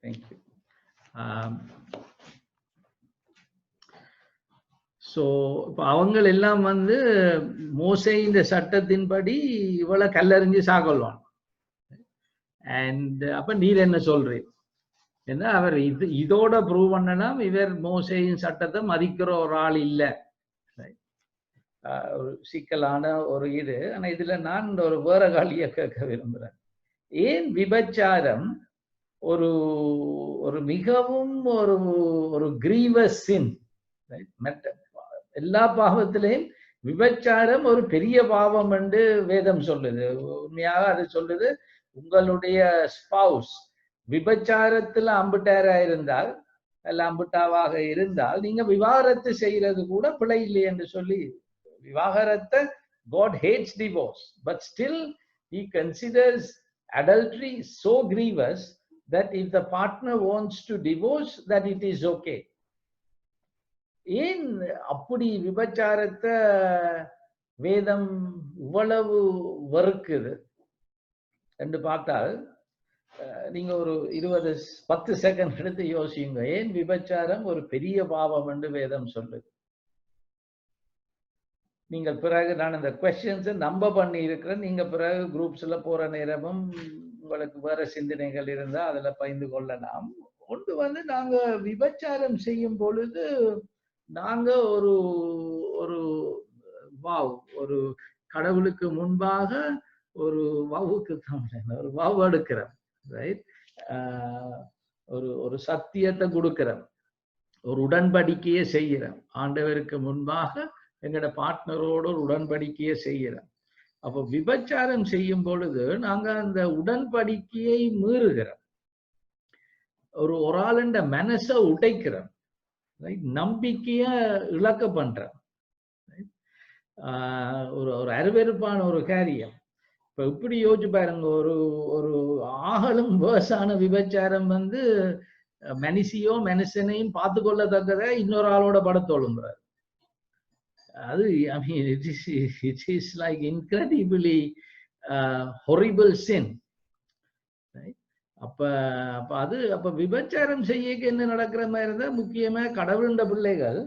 Thank you. So இப்போ அவங்க எல்லாம் வந்து மோசே இந்த சட்டத்தின்படி இவளை கல்லறிஞ்சு சாகொள்வான். அண்ட் அப்ப நீர் என்ன சொல்றீர்? ஏன்னா அவர் இதோட ப்ரூவ் பண்ணலாம் இவர் மோசேயின் சட்டத்தை மதிக்கிற ஒரு ஆள் இல்லை. ஒரு சிக்கலான ஒரு இது. ஆனா இதுல நான் ஒரு வேற காலிய கேட்க விரும்புறேன். ஏன் விபச்சாரம் ஒரு ஒரு மிகவும் ஒரு ஒரு கிரீவஸ் சின்? எல்லா பாவத்திலையும் விபச்சாரம் ஒரு பெரிய பாவம் என்று வேதம் சொல்லுது. உண்மையாக அது சொல்லுது, உங்களுடைய ஸ்பவுஸ் விபச்சாரத்துல அம்புட்டாரா இருந்தால் அல்ல அம்புட்டாவாக இருந்தால் நீங்க விவாகரத்து செய்யறது கூட பிழை இல்லை என்று சொல்லி, விவாகரத்தை God hates divorce, but still he considers adultery so grievous that if the partner wants to divorce, that it is okay. ஏன் அப்படி விபச்சாரத்தை வேதம் இவ்வளவு வெறுக்குது என்று பார்த்தால், நீங்க ஒரு 10 செகண்ட் எடுத்து யோசிங்க. ஏன் விபச்சாரம் ஒரு பெரிய பாவம் என்று வேதம் சொல்லுது? நீங்கள் பிறகு நான் இந்த கொஸ்டின்ஸை நம்ப பண்ணி இருக்கிறேன். நீங்க பிறகு குரூப்ஸ்ல போற நேரமும் உங்களுக்கு வேற சிந்தனைகள் இருந்தா அதுல பகிர்ந்து கொள்ளலாம். ஒன்று வந்து நாங்க விபச்சாரம் செய்யும் பொழுது நாங்க ஒரு ஒரு வாவ் ஒரு கடவுளுக்கு முன்பாக ஒரு வாவுக்கு ஒரு வாவ் எடுக்கிறோம், ரைட்? ஒரு ஒரு சத்தியத்தை கொடுக்கிறோம், ஒரு உடன்படிக்கையை செய்கிறோம். ஆண்டவருக்கு முன்பாக எங்களோட பார்ட்னரோட ஒரு உடன்படிக்கையை செய்கிறோம். அப்போ விபச்சாரம் செய்யும் பொழுது நாங்க அந்த உடன்படிக்கையை மீறுகிறோம், ஒரு ஆளுண்ட மனசை உடைக்கிறோம், நம்பிக்கைய இழக்க பண்றோம். ஒரு ஒரு அருவெருப்பான ஒரு காரியம். இப்ப இப்படி யோசிச்சு பாருங்க, ஒரு ஒரு ஆகலும் வேசான விபச்சாரம் வந்து மனுஷியோ மனுஷனையும் பார்த்து கொள்ளத்தக்கத இன்னொரு ஆளோட படத்தோழுங்குறாரு. அது I mean it is like incredibly horrible sin. அப்ப விபச்சாரம் செய்ய என்ன நடக்கிற மாதிரி இருந்தா, முக்கியமா கடவுளுண்ட பிள்ளைகள்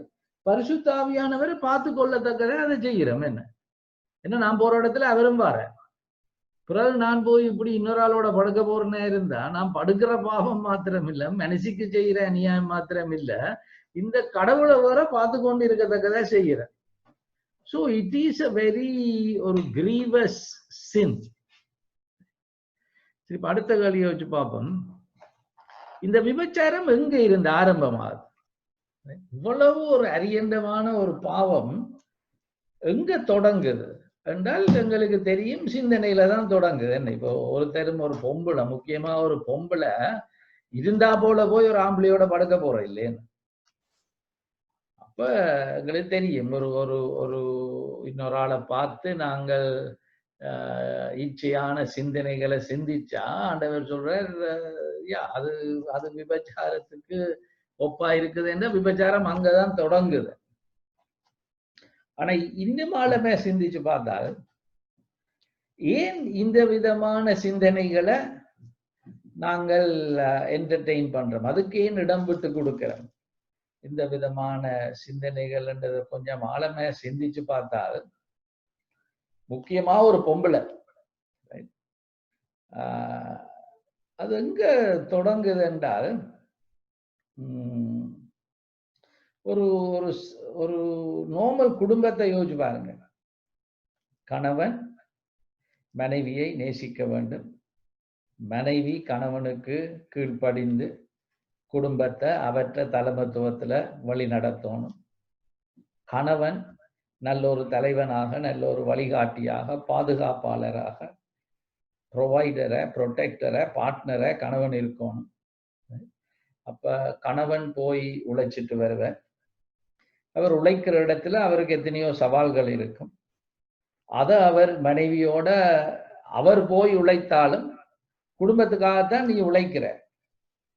பரிசுத்த ஆவியானவர் பார்த்து கொள்ளத்தக்கதை அதை செய்கிறோம். என்ன நான் போற இடத்துல அவரும் வார, பிறகு நான் போய் இப்படி இன்னொரு ஆளோட படுக்க போறேன்னா இருந்தா நான் படுக்கிற பாவம் மாத்திரம் இல்ல, மனசுக்கு செய்கிற அநியாயம் மாத்திரம் இல்ல, இந்த கடவுளை வேற பார்த்து கொண்டு இருக்கத்தக்கதை செய்கிறேன். So it is a very ஒரு grievous sin. சரி, அடுத்த கேள்வியை வச்சு பார்ப்போம். இந்த விபச்சாரம் எங்க இருந்து ஆரம்பமாகுது? இவ்வளவு ஒரு அரியண்டமான ஒரு பாவம் எங்க தொடங்குது என்றால் எங்களுக்கு தெரியும், சிந்தனையில தான் தொடங்குது. என்ன, இப்போ ஒருத்தரும் ஒரு பொம்பளை, முக்கியமா ஒரு பொம்பளை இருந்தா போல போய் ஒரு ஆம்பளையோட படுக்க போற இல்லைன்னு. அப்ப எங்களுக்கு தெரியும், ஒரு ஒரு ஒரு இன்னொரு ஆளை பார்த்து நாங்கள் இச்சையான சிந்தனைகளை சிந்திச்சா ஆண்டவர் சொல்றார், அது அது விபச்சாரத்துக்கு ஒப்பா இருக்குது என்ற விபச்சாரம் அங்கதான் தொடங்குது. ஆனா இன்னும் ஆழமே சிந்திச்சு பார்த்தால், ஏன் இந்த விதமான சிந்தனைகளை நாங்கள் என்டர்டெயின் பண்றோம்? அதுக்கு ஏன் இடம் விட்டு கொடுக்கிறோம்? இந்த விதமான சிந்தனைகள் என்றதை கொஞ்சம் ஆழமே சிந்திச்சு பார்த்தால், முக்கியமா ஒரு பொம்பளை அது எங்க தொடங்குது என்றால், ஒரு ஒரு ஒரு நார்மல் குடும்பத்தை யோசிச்சு பாருங்க. கணவன் மனைவியை நேசிக்க வேண்டும், மனைவி கணவனுக்கு கீழ்ப்படிந்து குடும்பத்தை அவற்றை தலைமத்துவத்துல வழி நடத்தணும். கணவன் நல்ல ஒரு தலைவனாக, நல்ல ஒரு வழிகாட்டியாக, பாதுகாப்பாளராக, ப்ரொவைடரை, ப்ரொடெக்டரை, பார்ட்னரை கணவன் இருக்கணும். அப்ப கணவன் போய் உழைச்சிட்டு வருவார். அவர் உழைக்கிற இடத்துல அவருக்கு எத்தனையோ சவால்கள் இருக்கும். அதை அவர் மனைவியோட, அவர் போய் உழைத்தாலும் குடும்பத்துக்காகத்தான் நீ உழைக்கிற,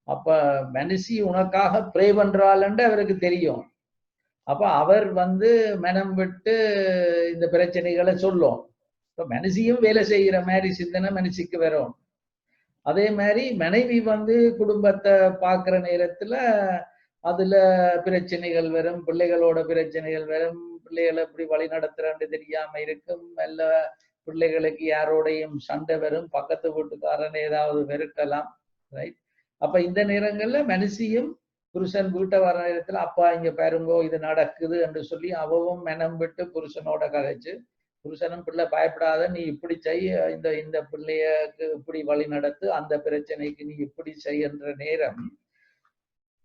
அப்ப மனுஷி உனக்காக ப்ரே பண்றாள்ன்னு அவருக்கு தெரியும். அப்ப அவர் மனம் விட்டு இந்த பிரச்சனைகளை சொல்லும். இப்ப மனுஷியும் வேலை செய்கிற மாதிரி சிந்தனை மனுஷிக்கு வரும். அதே மாதிரி மனைவி வந்து குடும்பத்தை பார்க்கிற நேரத்துல அதுல பிரச்சனைகள் வரும், பிள்ளைகளோட பிரச்சனைகள் வரும், பிள்ளைகளை எப்படி வழி நடத்துறான்னு தெரியாம இருக்கும், இல்ல பிள்ளைகளுக்கு யாரோடையும் சண்டை வரும், பக்கத்து வீட்டுக்காரன் ஏதாவது வெறுக்கலாம், ரைட்? அப்ப இந்த நேரங்கள்ல மனுஷியும் புருஷன் வீட்டை வர நேரத்துல அப்பா இங்க பாருங்கோ இது நடக்குது என்று சொல்லி அவவும் மனம் விட்டு புருஷனோட கதைச்சு, புருஷனும் பிள்ளை பயப்படாத, நீ இப்படி செய்ய, இந்த இந்த பிள்ளையக்கு இப்படி வழி நடத்து, அந்த பிரச்சனைக்கு நீ இப்படி செய்யன்ற நேரம்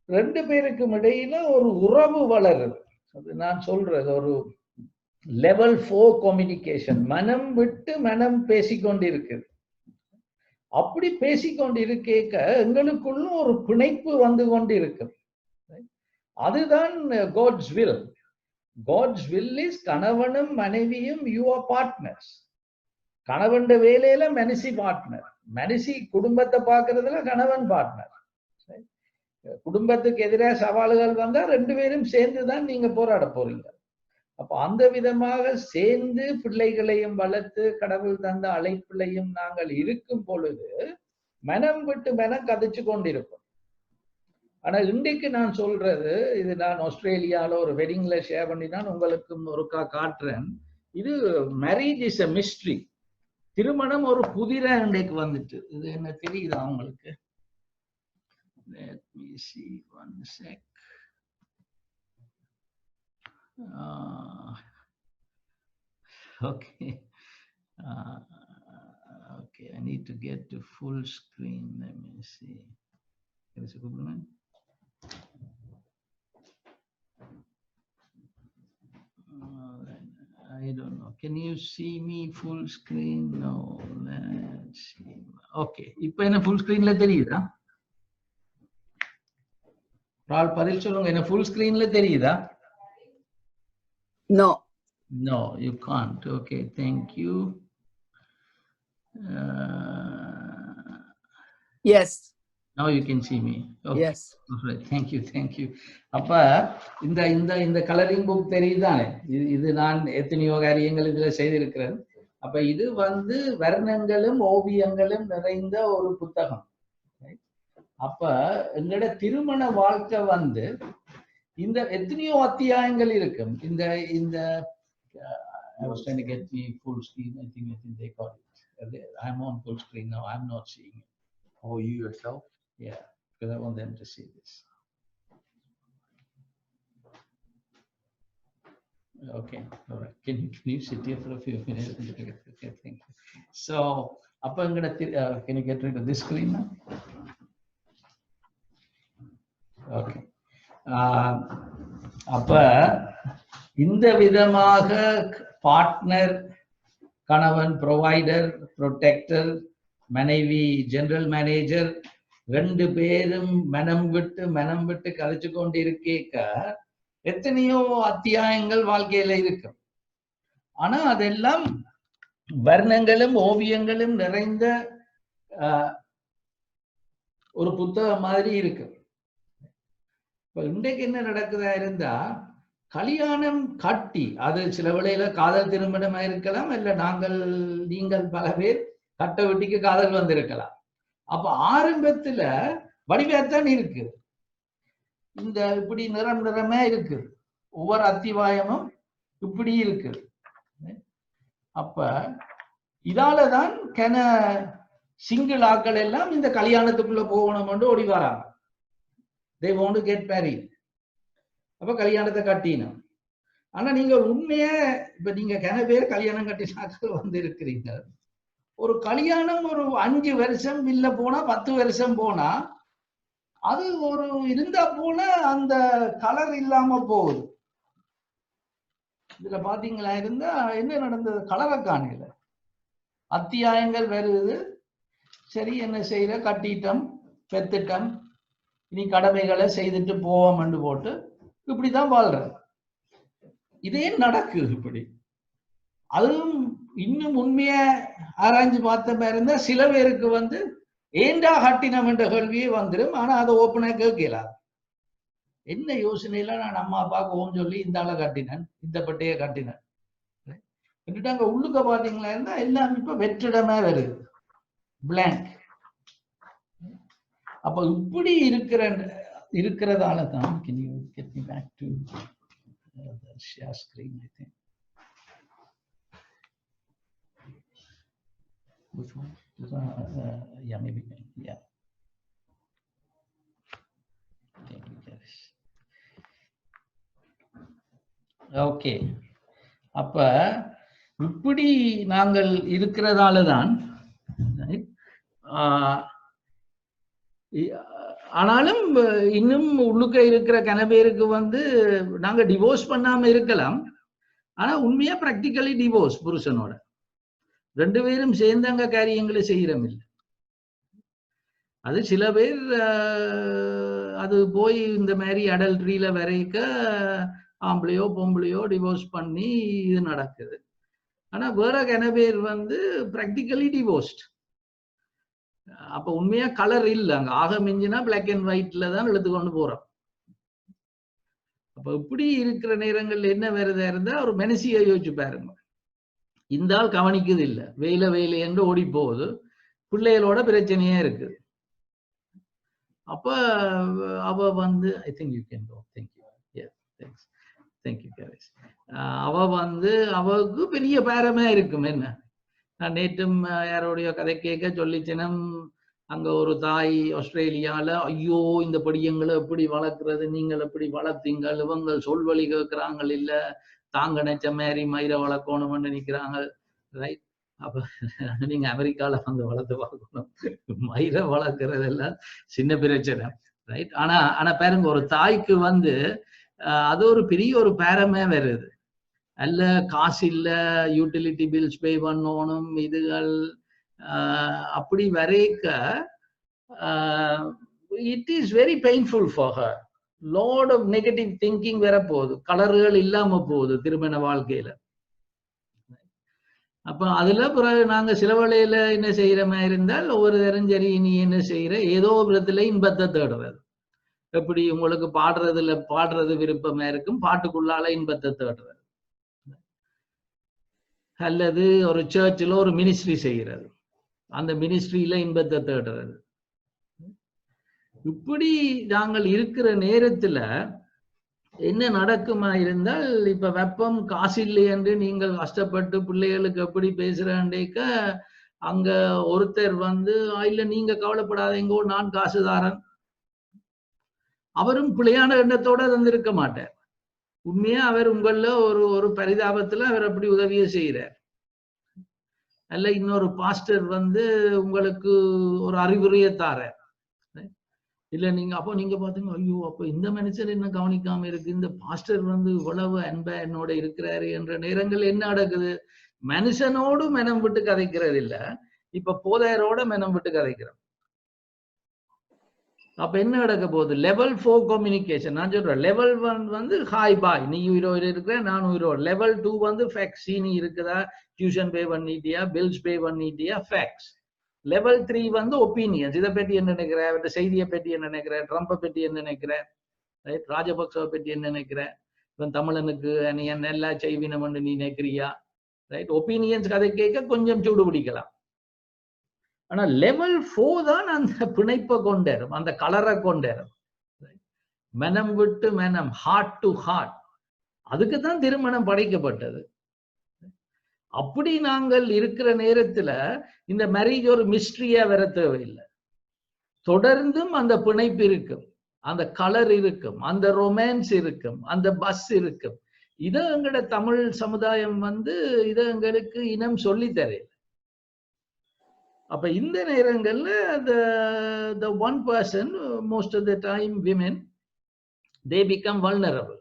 ரெண்டு பேருக்கும் இடையில ஒரு உறவு வளருது. அது நான் சொல்றது ஒரு லெவல் 4 கம்யூனிகேஷன். மனம் விட்டு மனம் பேசிக்கொண்டிருக்குது. அப்படி பேசிக்கொண்டிருக்க எங்களுக்குள்ள ஒரு பிணைப்பு வந்து கொண்டிருக்கும். அதுதான் God's will. God's will is கணவனும் மனைவியும் you are partners. கணவன் வேலையில மனுஷி பார்ட்னர், மனுஷி குடும்பத்தை பார்க்கறதுல கணவன் பார்ட்னர். குடும்பத்துக்கு எதிராக சவால்கள் வந்தா ரெண்டு பேரும் சேர்ந்துதான் நீங்க போராட போறீங்க. அப்ப அந்த விதமாக சேர்ந்து பிள்ளைகளையும் வளர்த்து கடவுள் தந்த அழைப்பிலையும் நாங்கள் இருக்கும் பொழுது மனம் விட்டு மனம் கதைச்சு கொண்டிருப்போம். ஆனா இன்றைக்கு நான் சொல்றது, இது நான் ஆஸ்திரேலியால ஒரு வெட்டிங்ல ஷேர் பண்ணி நான் உங்களுக்கும் ஒருக்கா காட்டுறேன். இது மேரேஜ் இஸ் a mystery. திருமணம் ஒரு புதிர இன்றைக்கு வந்துட்டு. இது என்ன தெரியுதா உங்களுக்கு? Let me see one sec. Okay. Okay, I need to get to full screen. Let me see. Is it good? I don't know. Can you see me full screen? No. Let's see. Okay. இப்போ என்ன full screenல தெரியுதா? ரால் பதில் சொல்லுங்க. என்ன full screenல தெரியுதா? No. No, you can't. Okay, thank you. Yes. Now you can see me. Okay. Yes. All right. Thank you. Thank you. அப்ப இந்த இந்த இந்த கலரிங் புக் தெரியுதானே? இது நான் எத்தனையோ காரியங்கள் இதுல செய்திருக்கிறேன். அப்ப இது வந்து வர்ணங்களும் ஓவியங்களும் நிறைந்த ஒரு புத்தகம். அப்ப எங்களோட திருமண வாழ்க்கை வந்து இந்த எத்தனையோ அத்தியாயங்கள் இருக்கும். இந்த இந்த I was trying to get me full screen. I think they got it. I'm on full screen now. I'm not seeing it. Oh, you yourself? Yeah, because I want them to see this. Okay, all right. Can you sit here for a few minutes? Okay, thank you. So, up I'm gonna. Can you get rid of this screen now? Okay. அப்ப இந்த விதமாக partner, கணவன் provider, protector, மனைவி general manager, ரெண்டு பேரும் மனம் விட்டு கதைச்சு கொண்டு இருக்க எத்தனையோ அத்தியாயங்கள் வாழ்க்கையில இருக்கு. ஆனா அதெல்லாம் வர்ணங்களும் ஓவியங்களும் நிறைந்த ஒரு புத்தகம் மாதிரி இருக்கு. இப்ப இன்றைக்கு என்ன நடக்குதா இருந்தா, கல்யாணம் கட்டி, அது சில வேளையில காதல் திருமணமா இருக்கலாம், இல்ல நீங்கள் பல பேர் கட்ட வெட்டிக்கு காதல் வந்திருக்கலாம். அப்ப ஆரம்பத்துல வடிவாத்தான் இருக்குது, இந்த இப்படி நிறமா இருக்குது, ஒவ்வொரு அத்தியாயமும் இப்படி இருக்குது. அப்ப இதாலதான் சிங்கிள் ஆக்கள் எல்லாம் இந்த கல்யாணத்துக்குள்ள போகணும் என்று ஓடி வராங்க. They want to get married. அப்ப கல்யாணத்தை கட்டினோம். ஆனா நீங்க உண்மையா இப்ப நீங்க பேர் கல்யாணம் கட்டினாக்கள் வந்து இருக்கிறீங்க. ஒரு கல்யாணம் ஒரு 5 வருஷம் இல்ல போனா 10 வருஷம் போனா அது ஒரு இருந்தா போல அந்த கலர் இல்லாம போகுது. இதுல பாத்தீங்களா இருந்தா என்ன நடந்தது? கலரை காணல. அத்தியாயங்கள் வருது. சரி, என்ன செய்யற, கட்டிட்டோம், பெத்துட்டோம், இனி கடமைகளை செய்துட்டு போவோம்னு போட்டு இப்படிதான் வாழ்ற. இதே நடக்குது இப்படி. அதுவும் இன்னும் உண்மையா ஆராய்ஞ்சு பார்த்த மாதிரி இருந்தா சில பேருக்கு வந்து ஏண்டா கட்டினம் என்ற கேள்வியே வந்துடும். ஆனா அதை ஓப்பனா கேட்கலாம். என்ன யோசனையில நான் அம்மா அப்பாவுக்கு ஓம் சொல்லி இந்த ஆளை கட்டினேன், இந்த பட்டையை கட்டினேன். அங்க உள்ளுக்க பாத்தீங்களா இருந்தா எல்லாம் இப்ப வெற்றிடமா வருது, பிளாங்க். அப்ப இப்படி இருக்கிறதால தான் can you get me back to the share screen I think which one yeah maybe yeah okay அப்ப இப்படி நாங்கள் இருக்கிறதால தான் ஆனாலும் இன்னும் உள்ளுக்க இருக்கிற கனபேருக்கு வந்து நாங்க டிவோர்ஸ் பண்ணாம இருக்கலாம். ஆனா உண்மையா பிராக்டிகலி டிவோர்ஸ் புருஷனோட 2 பேரும் சேர்ந்தாங்க காரியங்களை செய்யறோம் இல்லை. அது சில பேர் அது போய் இந்த மாதிரி அடல்ட்ரியில வரைக்க ஆம்பளையோ பொம்பளையோ டிவோர்ஸ் பண்ணி இது நடக்குது. ஆனா வேற கனபேர் வந்து பிராக்டிகலி டிவோர்ஸ்ட். அப்ப உண்மையா கலர் இல்ல, அங்க ஆக மிஞ்சினா பிளாக் அண்ட் ஒயிட்ல தான் எடுத்துக்கொண்டு போறோம். அப்ப இப்படி இருக்கிற நேரங்கள்ல என்ன வருதா இருந்தா ஒரு மனசிய யோசிச்சு பாருங்க. இந்த ஆள் கவனிக்குது இல்ல, வேலை என்று ஓடி போகுது, பிள்ளைகளோட பிரச்சனையே இருக்குது. அப்ப அவ வந்து I think you can go. Thank you கேரிஸ். அவ வந்து அவருக்கு பெரிய பேரமே இருக்கும். என்ன நான் நேற்றும் யாரோடைய கதை கேட்க சொல்லிச்சினம், அங்க ஒரு தாய் ஆஸ்திரேலியால ஐயோ இந்த படியங்களை எப்படி வளர்க்கறது, நீங்கள் எப்படி வளர்த்தீங்கள், இவங்க சொல்வழி கேட்கிறாங்க இல்ல, தாங்க நினைச்ச மாதிரி மயிரை வளர்க்கணும்னு நினைக்கிறாங்க. ரைட். அப்ப நீங்க அமெரிக்கால வந்து வளர்த்து பார்க்கணும், மயிரை வளர்க்கறது எல்லாம் சின்ன பிரச்சனை. ரைட். ஆனா பாருங்க, ஒரு தாய்க்கு வந்து அது ஒரு பெரிய ஒரு பேரமே வருது. அல்ல காசு இல்ல, யூட்டிலிட்டி பில்ஸ் பே பண்ணணும், இதுகள் அப்படி வரைக்க it is very painful for her. Lot of negative thinking வர போகுது, கலர்கள் இல்லாம போகுது திருமண வாழ்க்கையில. அப்ப அதுல பிறகு நாங்க சில வேளையில என்ன செய்யற மாதிரி இருந்தால் ஒவ்வொரு தரம் சரி நீ என்ன செய்யற, ஏதோ விதத்துல இன்பத்தை தேடுறது. எப்படி உங்களுக்கு பாடுறது விருப்பமா இருக்கும், பாட்டுக்குள்ளால இன்பத்தை தேடுறது. அல்லது ஒரு சர்ச்சில் ஒரு மினிஸ்ட்ரி செய்யறது, அந்த மினிஸ்ட்ரியில இன்பத்தை தேடுறது. இப்படி நாங்கள் இருக்கிற நேரத்துல என்ன நடக்குமா இருந்தால், இப்ப வெப்பம் காசு இல்லை என்று நீங்கள் கஷ்டப்பட்டு பிள்ளைகளுக்கு எப்படி பேசுறேன்டேக்க, அங்க ஒருத்தர் வந்து இல்ல நீங்க கவலைப்படாதீங்கோ நான் காசுதாரன், அவரும் பிள்ளையான எண்ணத்தோட இருந்திருக்க மாட்டார். உண்மையா அவர் உங்கள ஒரு பரிதாபத்துல அவர் அப்படி உதவியை செய்யறார். அல்ல இன்னொரு பாஸ்டர் வந்து உங்களுக்கு ஒரு அறிவுரையை தாரார். இல்ல நீங்க அப்போ நீங்க பாத்தீங்க, ஐயோ அப்ப இந்த மனுஷர் என்ன கவனிக்காம இருக்கு, இந்த பாஸ்டர் வந்து இவ்வளவு அன்பா என்னோட இருக்கிறாரு என்ற நேரங்கள் என்ன நடக்குது, மனுஷனோடு மனம் விட்டு கதைக்கிறது இல்ல, இப்ப போதையரோட மனம் விட்டு கதைக்கிறோம். அப்ப என்ன நடக்க போகுது, லெவல் 4 கம்யூனிகேஷன். நான் சொல்றேன் லெவல் 1 வந்து ஹாய் பாய், நீ உயிரோடு இருக்கிற நான் உயிரோடு. லெவல் 2 வந்து ஃபேக்ஸ், நீ இருக்குதா, டியூஷன் பே பண்ணிட்டியா, பில்ஸ் பே பண்ணிட்டியா, ஃபேக்ஸ். லெவல் 3 வந்து ஒப்பீனியன்ஸ், இதை பற்றி என்ன நினைக்கிற, அவருடைய செய்தியை பற்றி என்ன நினைக்கிற, ட்ரம்பை பற்றி என்ன நினைக்கிற, ரைட், ராஜபக்சவை பற்றி என்ன நினைக்கிற, இவன் தமிழனுக்கு நீ என்ன எல்லாம் செய்வினம்னு நீ நினைக்கிறியா, ரைட். ஒப்பீனியன்ஸ் கதை கேட்க கொஞ்சம் சூடு பிடிக்கலாம். ஆனா லெவல் 4 தான் அந்த பிணைப்பை கொண்டேரும், அந்த கலரை கொண்டேரும், மனம் விட்டு மனம், ஹார்ட் டு ஹார்ட். அதுக்கு தான் திருமணம் படைக்கப்பட்டது. அப்படி நாங்கள் இருக்கிற நேரத்துல இந்த மேரேஜ் ஒரு மிஸ்ட்ரியா வர தேவையில்லை. தொடர்ந்தும் அந்த பிணைப்பு இருக்கும், அந்த கலர் இருக்கும், அந்த ரொமான்ஸ் இருக்கும், அந்த பஸ் இருக்கும். இதை எங்கட தமிழ் சமுதாயம் வந்து இதை எங்களுக்கு இனம் சொல்லி தரையில. அப்ப இந்த நேரங்கள்ல the one person, most of the time women, they become vulnerable.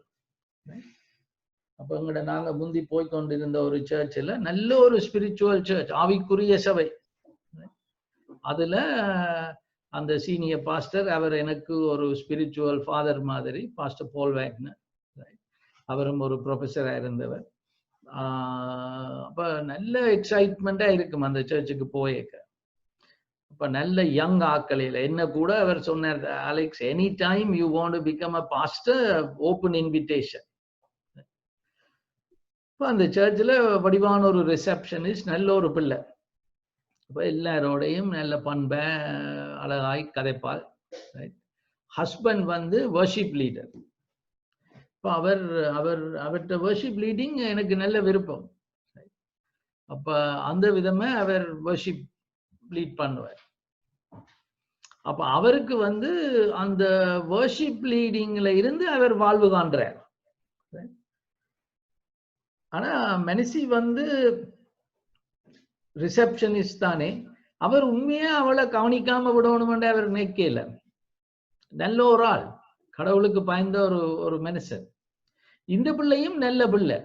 அப்ப எங்கட நாங்க முந்தி போய்கொண்டிருந்த ஒரு சர்ச்சில், நல்ல ஒரு ஸ்பிரிச்சுவல் சர்ச், ஆவிக்குரிய சபை. அதுல அந்த சீனியர் பாஸ்டர், அவர் எனக்கு ஒரு ஸ்பிரிச்சுவல் ஃபாதர் மாதிரி, பாஸ்டர் பால் வேக்னர். அவரும் ஒரு ப்ரொஃபஸரா இருந்தவர். அப்ப நல்ல எக்ஸைட்மெண்டா இருக்கும் அந்த சர்ச்சுக்கு போயிருக்க. அப்ப நல்ல யங் ஆக்களில் என்ன கூட அவர் சொன்னார், Alex, any time you want to become a pastor, open invitation. இப்போ அந்த சர்ச்சில் வடிவான ஒரு ரிசப்ஷனிஸ்ட், நல்ல ஒரு பிள்ளை. அப்போ எல்லாரோடையும் நல்ல பண்பை அழகாய் கதைப்பாள். ஹஸ்பண்ட் வந்து வர்ஷிப் லீடர். இப்போ அவர்கிட்ட வர்ஷிப் லீடிங் எனக்கு நல்ல விருப்பம். அப்ப அந்த விதமா அவர் வர்ஷிப் லீட் பண்ணுவார். அப்ப அவருக்கு வந்து அந்த வர்ஷிப் லீடிங்ல இருந்து அவர் வாழ்வு காண்றார். ஆனா மெனிசி வந்து ரிசப்ஷனிஸ்ட் தானே, அவர் உண்மையா அவளை கவனிக்காம விடணும்னு அவர் நினைக்கல. நல்ல ஒரு ஆள், கடவுளுக்கு பயந்த ஒரு மனுஷன். இந்த பிள்ளையும் நல்ல பிள்ளை,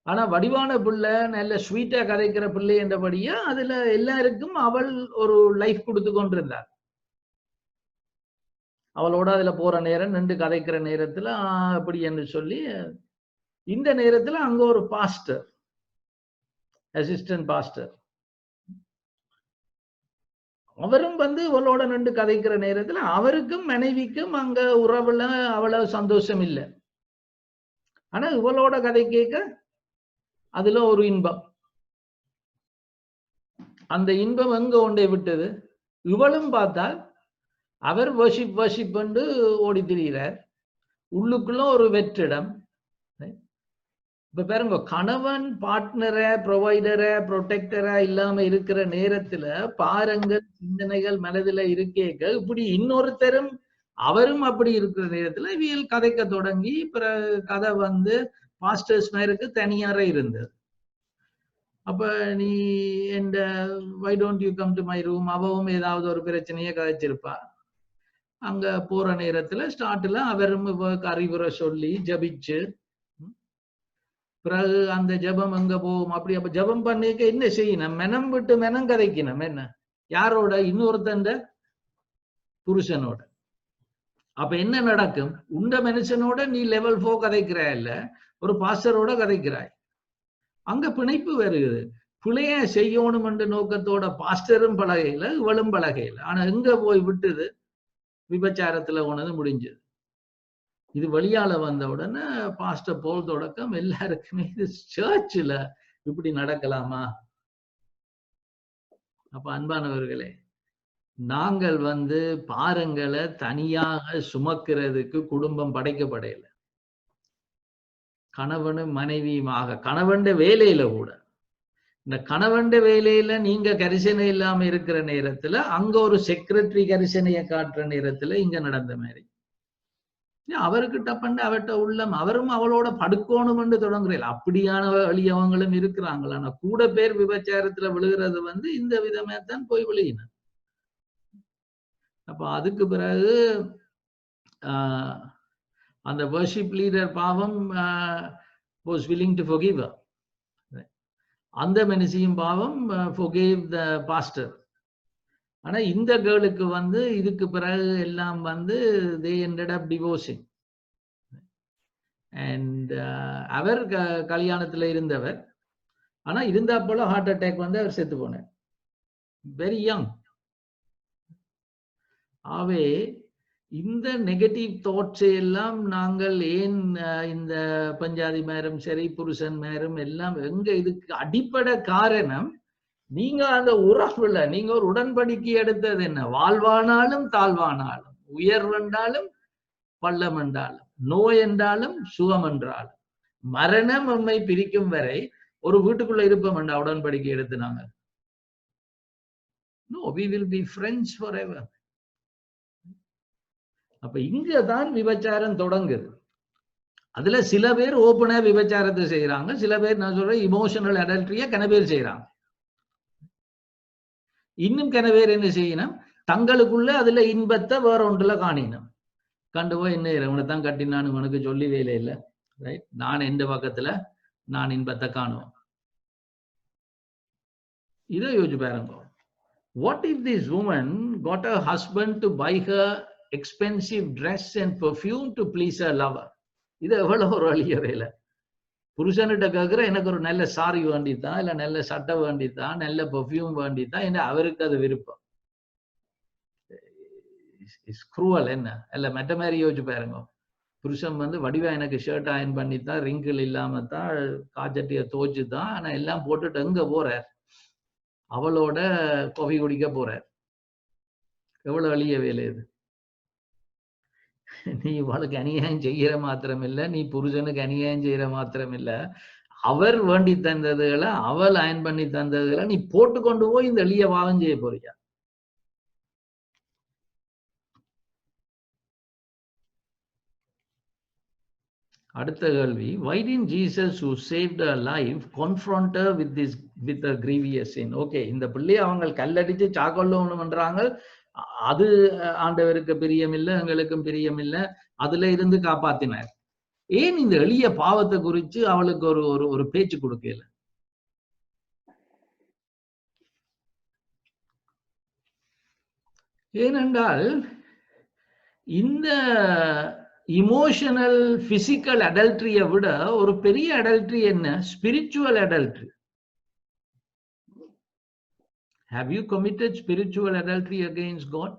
ஆனா வடிவான பிள்ளை, நல்ல ஸ்வீட்டா கதைக்கிற பிள்ளை என்றபடியா அதுல எல்லாருக்கும் அவள் ஒரு லைஃப் கொடுத்து கொண்டிருந்தார். அவளோட அதுல போற நேரம், நின்று கதைக்கிற நேரத்துல அப்படி என்று சொல்லி, இந்த நேரத்துல அங்க ஒரு பாஸ்டர், அசிஸ்டன்ட் பாஸ்டர், அவரும் வந்து இவளோட நின்று கதைக்கிற நேரத்துல அவருக்கும் மனைவிக்கும் அங்க உறவுல அவ்வளவு சந்தோஷம் இல்லை. ஆனா இவளோட கதை கேட்க அதுல ஒரு இன்பம். அந்த இன்பம் எங்க கொண்டே விட்டது? இவளும் பார்த்தால் அவர் வர்ஷிப் பண்ணு ஓடி திரிகிறார். உள்ளுக்குள்ள ஒரு வெற்றிடம். இப்ப பாருங்க, கணவன் பார்ட்னரை, ப்ரொவைடரை, ப்ரொடெக்டரா இல்லாம இருக்கிற நேரத்துல பாரங்கள், சிந்தனைகள் மனதில் இருக்கேக்க, இப்படி இன்னொருத்தரும் அவரும் அப்படி இருக்கிற நேரத்துல இவியல் கதைக்க தொடங்கி பிறகு கதை வந்து பாஸ்டர்ஸ் மேருக்கு தனியார இருந்தது. அப்ப நீ எந்த why don't you come to my room, அவவும் ஏதாவது ஒரு பிரச்சனையை கதைச்சிருப்பா. அங்க போற நேரத்துல ஸ்டார்ட்ல அவரும் அறிவுரை சொல்லி ஜபிச்சு, பிறகு அந்த ஜபம் எங்க போகும் அப்படி. அப்ப ஜபம் பண்ணிக்க என்ன செய்யணும்? மெனம் விட்டு மெனம் கதைக்கணும். என்ன? யாரோட? இன்னொருத்தன் புருஷனோட. அப்ப என்ன நடக்கும்? உண்ட மனுஷனோட நீ லெவல் 4 கதைக்கிறாய், இல்ல ஒரு பாஸ்டரோட கதைக்கிறாய். அங்க பிணைப்பு வருகிறது. பிழைய செய்யணும் என்ற நோக்கத்தோட பாஸ்டரும் பழகையில, இவளும் பழகையில. ஆனா எங்க போய் விட்டுது? விபச்சாரத்துல போனது முடிஞ்சது. இது வெளியால வந்த உடனே பாஸ்டர் போல் தொடக்கம் எல்லாருக்குமே இது சர்ச்சில் இப்படி நடக்கலாமா? அப்ப அன்பானவர்களே, நாங்கள் வந்து பாரங்களை தனியாக சுமக்கிறதுக்கு குடும்பம் படைக்கப்படையில. கணவனும் மனைவியுமாக, கணவன் வேலையில கூட, இந்த கணவன் வேலையில நீங்க கரிசனை இல்லாம இருக்கிற நேரத்துல அங்க ஒரு செக்ரட்டரி கரிசனையை காட்டுற நேரத்துல இங்க நடந்த மாதிரி அவர்கிட்ட பண்ண அவட்ட உள்ளம் அவரும் அவளோட படுக்கணும் என்று தொடங்குறேன். அப்படியான வழியவங்களும் இருக்கிறாங்களா? ஆனா கூட பேர் விபச்சாரத்துல விழுகிறது வந்து இந்த விதமே தான் போய் விழுகின. அப்ப அதுக்கு பிறகு அந்த வர்ஷிப் லீடர் பாவம் was willing to forgive her. அந்த மனுஷியும் பாவம் forgave the pastor. ஆனா இந்த கேர்ளுக்கு வந்து இதுக்கு பிறகு எல்லாம் வந்து they ended up divorcing. and அவர் கல்யாணத்துல இருந்தவர், ஆனா இருந்தா போல ஹார்ட் அட்டாக் வந்து அவர் செத்து போனார், வெரி யங். ஆகவே இந்த நெகட்டிவ் தாட்ஸ் எல்லாம் நாங்கள் ஏன் இந்த பஞ்சாதி மேரும் சரி புருஷன் மேரும் எல்லாம் எங்க இதுக்கு அடிப்படை காரணம், நீங்க அந்த உறவுல நீங்க ஒரு உடன்படிக்கை எடுத்தது என்ன? வாழ்வானாலும் தாழ்வானாலும், உயர்வென்றாலும் பள்ளம் என்றாலும், நோய் என்றாலும் சுகம் என்றாலும், மரணம் நம்மை பிரிக்கும் வரை ஒரு வீட்டுக்குள்ள இருப்போம் என்ற உடன்படிக்கை எடுத்து நாங்க. No, we will be friends forever. அப்ப இங்கதான் விபச்சாரம் தொடங்குது. அதுல சில பேர் ஓப்பனா விபச்சாரத்தை செய்யறாங்க, சில பேர் நான் சொல்றேன் இமோஷனல் அடல்ட்ரிய கன பேர் செய்யறாங்க. இன்னும் கன பேர் என்ன செய்யணும்? தங்களுக்குள்ள அதுல இன்பத்தை வேற ஒன்றுல காணினோம். கண்டு போய் என்ன இவனைத்தான் கட்டினான்னு உனக்கு சொல்லி வேலை இல்லை, ரைட்? நான் எந்த பக்கத்துல நான் இன்பத்தை காணுவோம். இதை யோசிச்சு பாருங்க. What if this woman got her husband to buy her expensive dress and perfume to please her lover? இது எவ்வளவு ஒரு வழிய வேலை. புருஷன்கிட்ட கேட்கிற எனக்கு ஒரு நல்ல சாரி வேண்டித்தான், இல்ல நல்ல சட்டை வேண்டித்தான், நல்ல பெர்ஃப்யூம் வேண்டித்தான், என்ன அவருக்கு அது விருப்பம். ஸ்க்ரூவல் என்ன இல்ல மெட்ட மாதிரி யோசிச்சு பாருங்க. புருஷன் வந்து வடிவா எனக்கு ஷர்ட் அயன் பண்ணித்தான், ரிங்கிள் இல்லாம தான், காச்சட்டிய தோச்சுதான், ஆனா எல்லாம் போட்டுட்டு எங்க போறார்? அவளோட காஃபி குடிக்க போறார். எவ்வளவு எளிய வேலை இது. நீ இவளுக்கு அநியாயம் செய்யற மாத்திரம் இல்ல, நீ புருஷனுக்கு அநியாயம் செய்யற மாத்திரம் இல்ல, அவர் வேண்டி தந்ததுகளை அவள் அயன் பண்ணி தந்ததுகளை நீ போட்டு கொண்டு போய் இந்த எளிய பாவம் செய்ய போறியா? அடுத்த கேள்வி, why didn't Jesus who saved her life confront her with a grievous sin? Okay, இந்த பிள்ளையை அவங்க கல்லடிச்சு சாக்கொள்ளணும்ன்றாங்க, அது ஆண்டவருக்கு பிரியம் இல்லை, எங்களுக்கும் பிரியம் இல்லை, அதுல இருந்து காப்பாத்தினார். ஏன் இந்த எளிய பாவத்தை குறித்து அவளுக்கு ஒரு பேச்சு கொடுக்கல? ஏனென்றால் இந்த இமோஷனல் பிசிக்கல் அடல்ட்ரியை விட ஒரு பெரிய அடல்ட்ரி என்ன? Spiritual adultery. Have you committed spiritual adultery against God?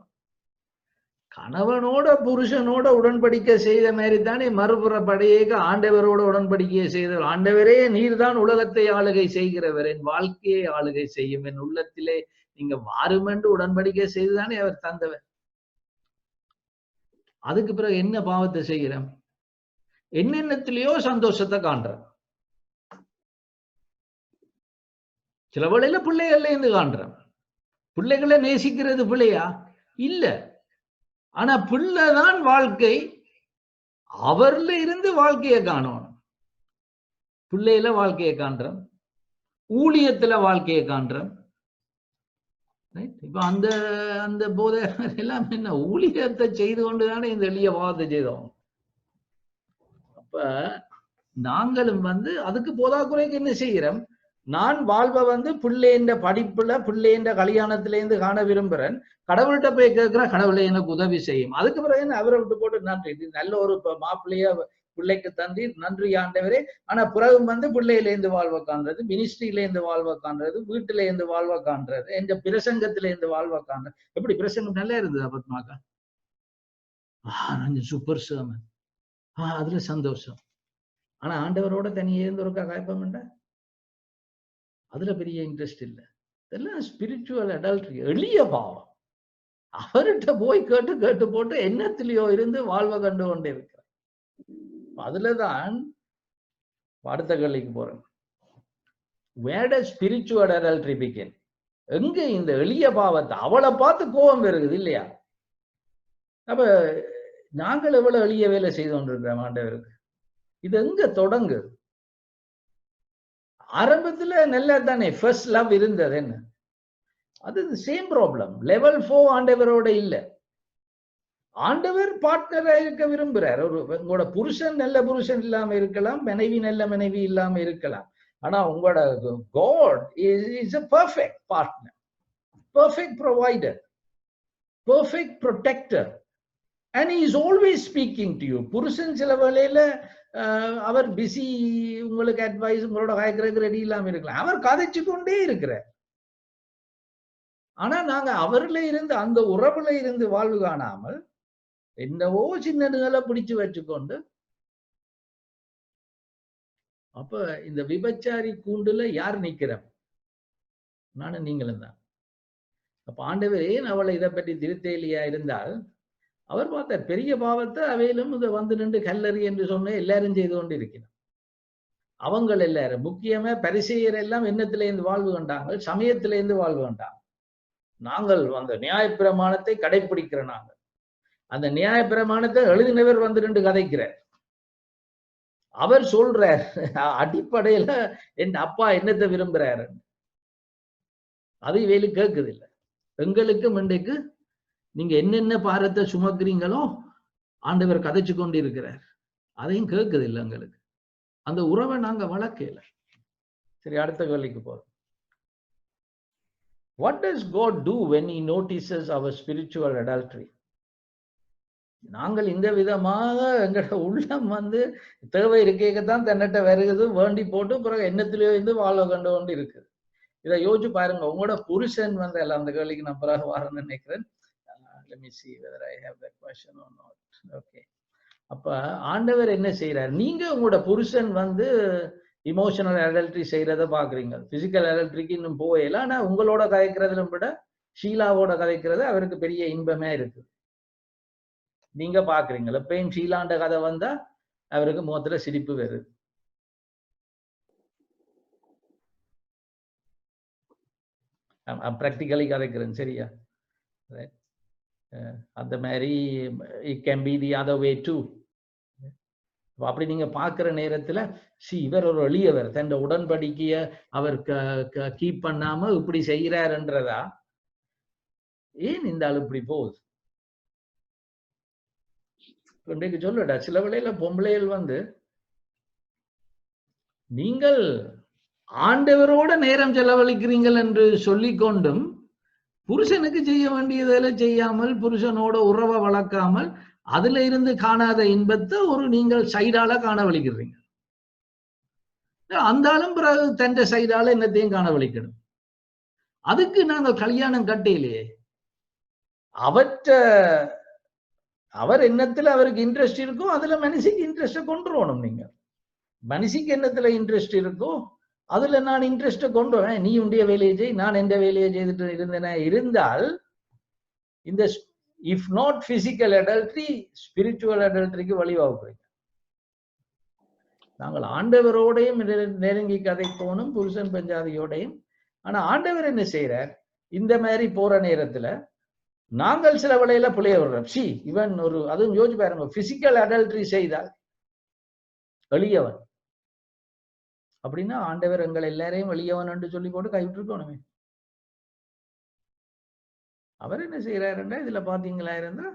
கணவனோட புருஷனோட உடன்படிக்கை செய்த மாதிரி தானே மறுபுற படையேக ஆண்டவரோட உடன்படிக்கையை செய்த. ஆண்டவரே, நீர் தான் உலகத்தை ஆளுகை செய்கிறவர், என் வாழ்க்கையை ஆளுகை செய்யும், என் உள்ளத்திலே நீங்க வாருமென்று உடன்படிக்கை செய்துதானே அவர் தந்தவர். அதுக்கு பிறகு என்ன பாவத்தை செய்கிறோம்? என்னென்னத்திலேயோ சந்தோஷத்தை காண்றோம். சில வேளையில பிள்ளைகள்ல இருந்து காண்றோம். பிள்ளைகளை நேசிக்கிறது பிள்ளையா? இல்ல. ஆனா பிள்ளைதான் வாழ்க்கை, அவர்ல இருந்து வாழ்க்கையை காணணும். பிள்ளையில வாழ்க்கையை காண்றோம், ஊழியத்துல வாழ்க்கையை காண்றோம். இப்ப அந்த அந்த போதை எல்லாம் என்ன, ஊழியத்தை செய்து கொண்டுதானே இந்த எளிய பாவத்தை செய்தோம். அப்ப நாங்களும் அதுக்கு போதாக்குறைக்கு என்ன செய்கிறோம்? நான் வாழ்வை பிள்ளைன்ற படிப்புல பிள்ளைன்ற கல்யாணத்திலேருந்து காண விரும்புறேன், கடவுள்கிட்ட போய் கேட்கிறேன், கடவுளை எனக்கு உதவி செய்யும். அதுக்கு பிறகு என்ன அவரை விட்டு போட்டு நன்றி, இது நல்ல ஒரு மாப்பிள்ளைய பிள்ளைக்கு தந்தி நன்றி ஆண்டவரே. ஆனா பிறகு பிள்ளையிலேருந்து வாழ்வை காண்றது, மினிஸ்ட்ரியிலேருந்து வாழ்வை காண்றது, வீட்டுல இருந்து வாழ்வை காண்றது, எந்த பிரசங்கத்தில இருந்து வாழ்வை காண்றது. எப்படி பிரசங்கம் நல்லா இருந்தது பத்மாக்கா? சூப்பர் சேமன், அதுல சந்தோஷம். ஆனா ஆண்டவரோட தனியே இருந்து ஒரு காய்ப்பம்ண்டா, அதுல பெரிய இன்ட்ரெஸ்ட் இல்லை. இதெல்லாம் ஸ்பிரிச்சுவல் அடல்ட்ரி, எளிய பாவம். அவர்கிட்ட போய் கேட்டு கேட்டு போட்டு என்னத்திலேயோ இருந்து வாழ்வை கண்டு கொண்டே இருக்கிறார். அதுலதான் அடுத்த கேள்விக்கு போறேன். Where does spiritual adultery begin? எங்க இந்த எளிய பாவத்தை? அவளை பார்த்து கோபம் வருது இல்லையா? அப்ப நாங்கள் எவ்வளவு எளிய வேலை செய்து கொண்டிருக்கிறோம் ஆண்டவருக்கு. இது எங்க தொடங்குது? ஆரம்பத்துல நல்லா தானே ஃபர்ஸ்ட் லவ் இருந்தது. என்ன அது சேம் ப்ராப்ளம். லெவல் 4 ஆண்டவரோட இல்ல. ஆண்டவர் பார்ட்னரா இருக்க விரும்புறார். உங்களோட புருஷன் நல்ல புருஷன் இல்லாம இருக்கலாம், மனைவி நல்ல மனைவி இல்லாம இருக்கலாம். ஆனா உங்களோட God is a perfect partner, perfect provider, perfect protector, and he is always speaking to you. புருஷன் சில வேளையில அவர் பிஸி, உங்களுக்கு அட்வைஸ் உங்களோட கேட்கறதுக்கு ரெடி இல்லாம இருக்கலாம், அவர் கதைச்சு கொண்டே இருக்கிறார். ஆனா நாங்க அவர்ல இருந்து அந்த உறவுல இருந்து வாழ்வு காணாமல் என்னவோ சின்னதுகளை பிடிச்சு வச்சுக்கொண்டு, அப்ப இந்த விபச்சாரி கூண்டுல யார் நிக்கிறோம்? நானும் நீங்களும் தான். அப்ப ஆண்டவர் ஏன் அவளை இதை பற்றி திருத்தேலியா இருந்தால், அவர் பார்த்தார் பெரிய பாவத்தை அவையிலும் இதை நின்று கல்லறி என்று சொன்ன எல்லாரும் செய்து கொண்டு இருக்கிறார். அவங்க எல்லாரும் முக்கியமா பரிசேயர் எல்லாம் எண்ணத்திலேருந்து வாழ்வு கண்டாங்க, சமயத்திலேருந்து வாழ்வு கண்டாங்க. நாங்கள் அந்த நியாயப்பிரமாணத்தை கடைபிடிக்கிற நாங்கள் அந்த நியாயப்பிரமாணத்தை எழுதினவர் நின்று கதைக்கிறார். அவர் சொல்றார் அடிப்படையில என் அப்பா என்னத்தை விரும்புறாரு, அது வேலு கேட்குது இல்லை. எங்களுக்கும் இன்றைக்கு நீங்க என்னென்ன பாரத்தை சுமக்குறீங்களோ ஆண்டவர் கதைச்சு கொண்டு இருக்கிறார், அதையும் கேட்குது இல்லை எங்களுக்கு. அந்த உறவை நாங்க வளர்க்கல. சரி, அடுத்த கேள்விக்கு போறோம். What does God do when he notices our spiritual adultery? நாங்கள் இந்த விதமாக எங்களோட உள்ளம் தேவை இருக்கேக்கத்தான் தன்னிட்ட வருகிறது, வேண்டி போட்டு பிறகு எண்ணத்திலேயோ இருந்து வாழ்வை கண்டு கொண்டு இருக்குது. இதை யோசிச்சு பாருங்க. உங்களோட புருஷன் எல்லாம் அந்த கேள்விக்கு நான் பிறகு வரேன்னு நினைக்கிறேன். Let me see whether I have that question or not. Okay. அப்ப ஆண்டவர் என்ன செய்யறார்? நீங்க உங்களோட புருஷன் இமோஷனல் அடல்ட்ரி செய்யறத பாக்குறீங்க. பிசிக்கல் அடல்ட்ரிக்கு இன்னும் போகல. ஆனா உங்களோட கதைக்கிறதுல விட ஷீலாவோட கதைக்கிறது அவருக்கு பெரிய இன்பமே இருக்கு. நீங்க பாக்குறீங்களா? எப்பயும் ஷீலாண்ட கதை வந்தா அவருக்கு முகத்துல சிரிப்பு வருது. பிராக்டிகலி கதைக்கிறேன், சரியா? அந்த மாதிரி it can be the other way too. அப்படி நீங்க பாக்குற நேரத்துல இவர் ஒரு எளியவர், தன் உடன்படிக்கைய அவர் கீப் பண்ணாம இப்படி செய்யறாருன்றதா, ஏன் இந்த ஆள் இப்படி போகுது? இன்றைக்கு சொல்லடா, சில வேளையில பொம்பளைகள் வந்து நீங்கள் ஆண்டவரோட நேரம் செலவழிக்கிறீங்கள் என்று சொல்லிக்கொண்டும் புருஷனுக்கு செய்ய வேண்டியதெல்லாம் செய்யாமல், புருஷனோட உறவை வளர்க்காமல், அதுல இருந்து காணாத இன்பத்தை ஒரு நீங்கள் சைடால காணவழிக்கிறீங்க. அந்த ஆளும் பிறகு தன் சைடால என்னத்தையும் காணவழிக்கணும். அதுக்கு நாங்கள் கல்யாணம் கட்டையிலேயே அவர் எண்ணத்துல அவருக்கு இன்ட்ரெஸ்ட் இருக்கோ அதுல மனுஷிக்கு இன்ட்ரெஸ்ட கொண்டுருவோம். நீங்க மனுஷிக்கு என்னத்துல இன்ட்ரெஸ்ட் இருக்கோ அதுல நான் இன்ட்ரெஸ்ட கொண்டு வரேன். நீ உடைய வேலையை செய், நான் எந்த வேலையை செய்துட்டு இருந்தேன் இருந்தால் இந்த if not physical adultery, spiritual அடல்ட்ரிக்கு வழிவகுக்கிறீங்க. நாங்கள் ஆண்டவரோடையும் நெருங்கி கதைக்கோணும், புருஷன் பஞ்சாதியோடையும். ஆனா ஆண்டவர் என்ன செய்யறார்? இந்த மாதிரி போற நேரத்துல நாங்கள் சில வேளையில பிள்ளைய விடுறோம். இவன் ஒரு அதுவும் யோசிச்சு பாருங்க, பிசிக்கல் அடல்ட்ரி செய்தால் எளியவன் அப்படின்னா ஆண்டவர் எங்கள் எல்லாரையும் எளியவன் என்று சொல்லி போட்டு கைவிட்டு இருக்கணுமே. அவர் என்ன செய்யறாருன்னா, இதுல பாத்தீங்களா இருந்தா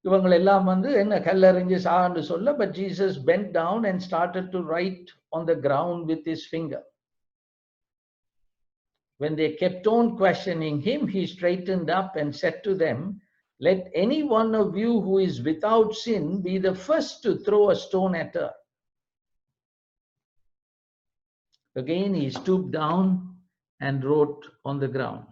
இவங்க எல்லாம் வந்து என்ன கல்லறிஞ்சு சான்னு சொல்ல, but Jesus bent down and started to write on the ground with his finger. When they kept on questioning him, he straightened up and said to them, let any one of you who is without sin be the first to throw a stone at her. Again he stooped down and wrote on the ground.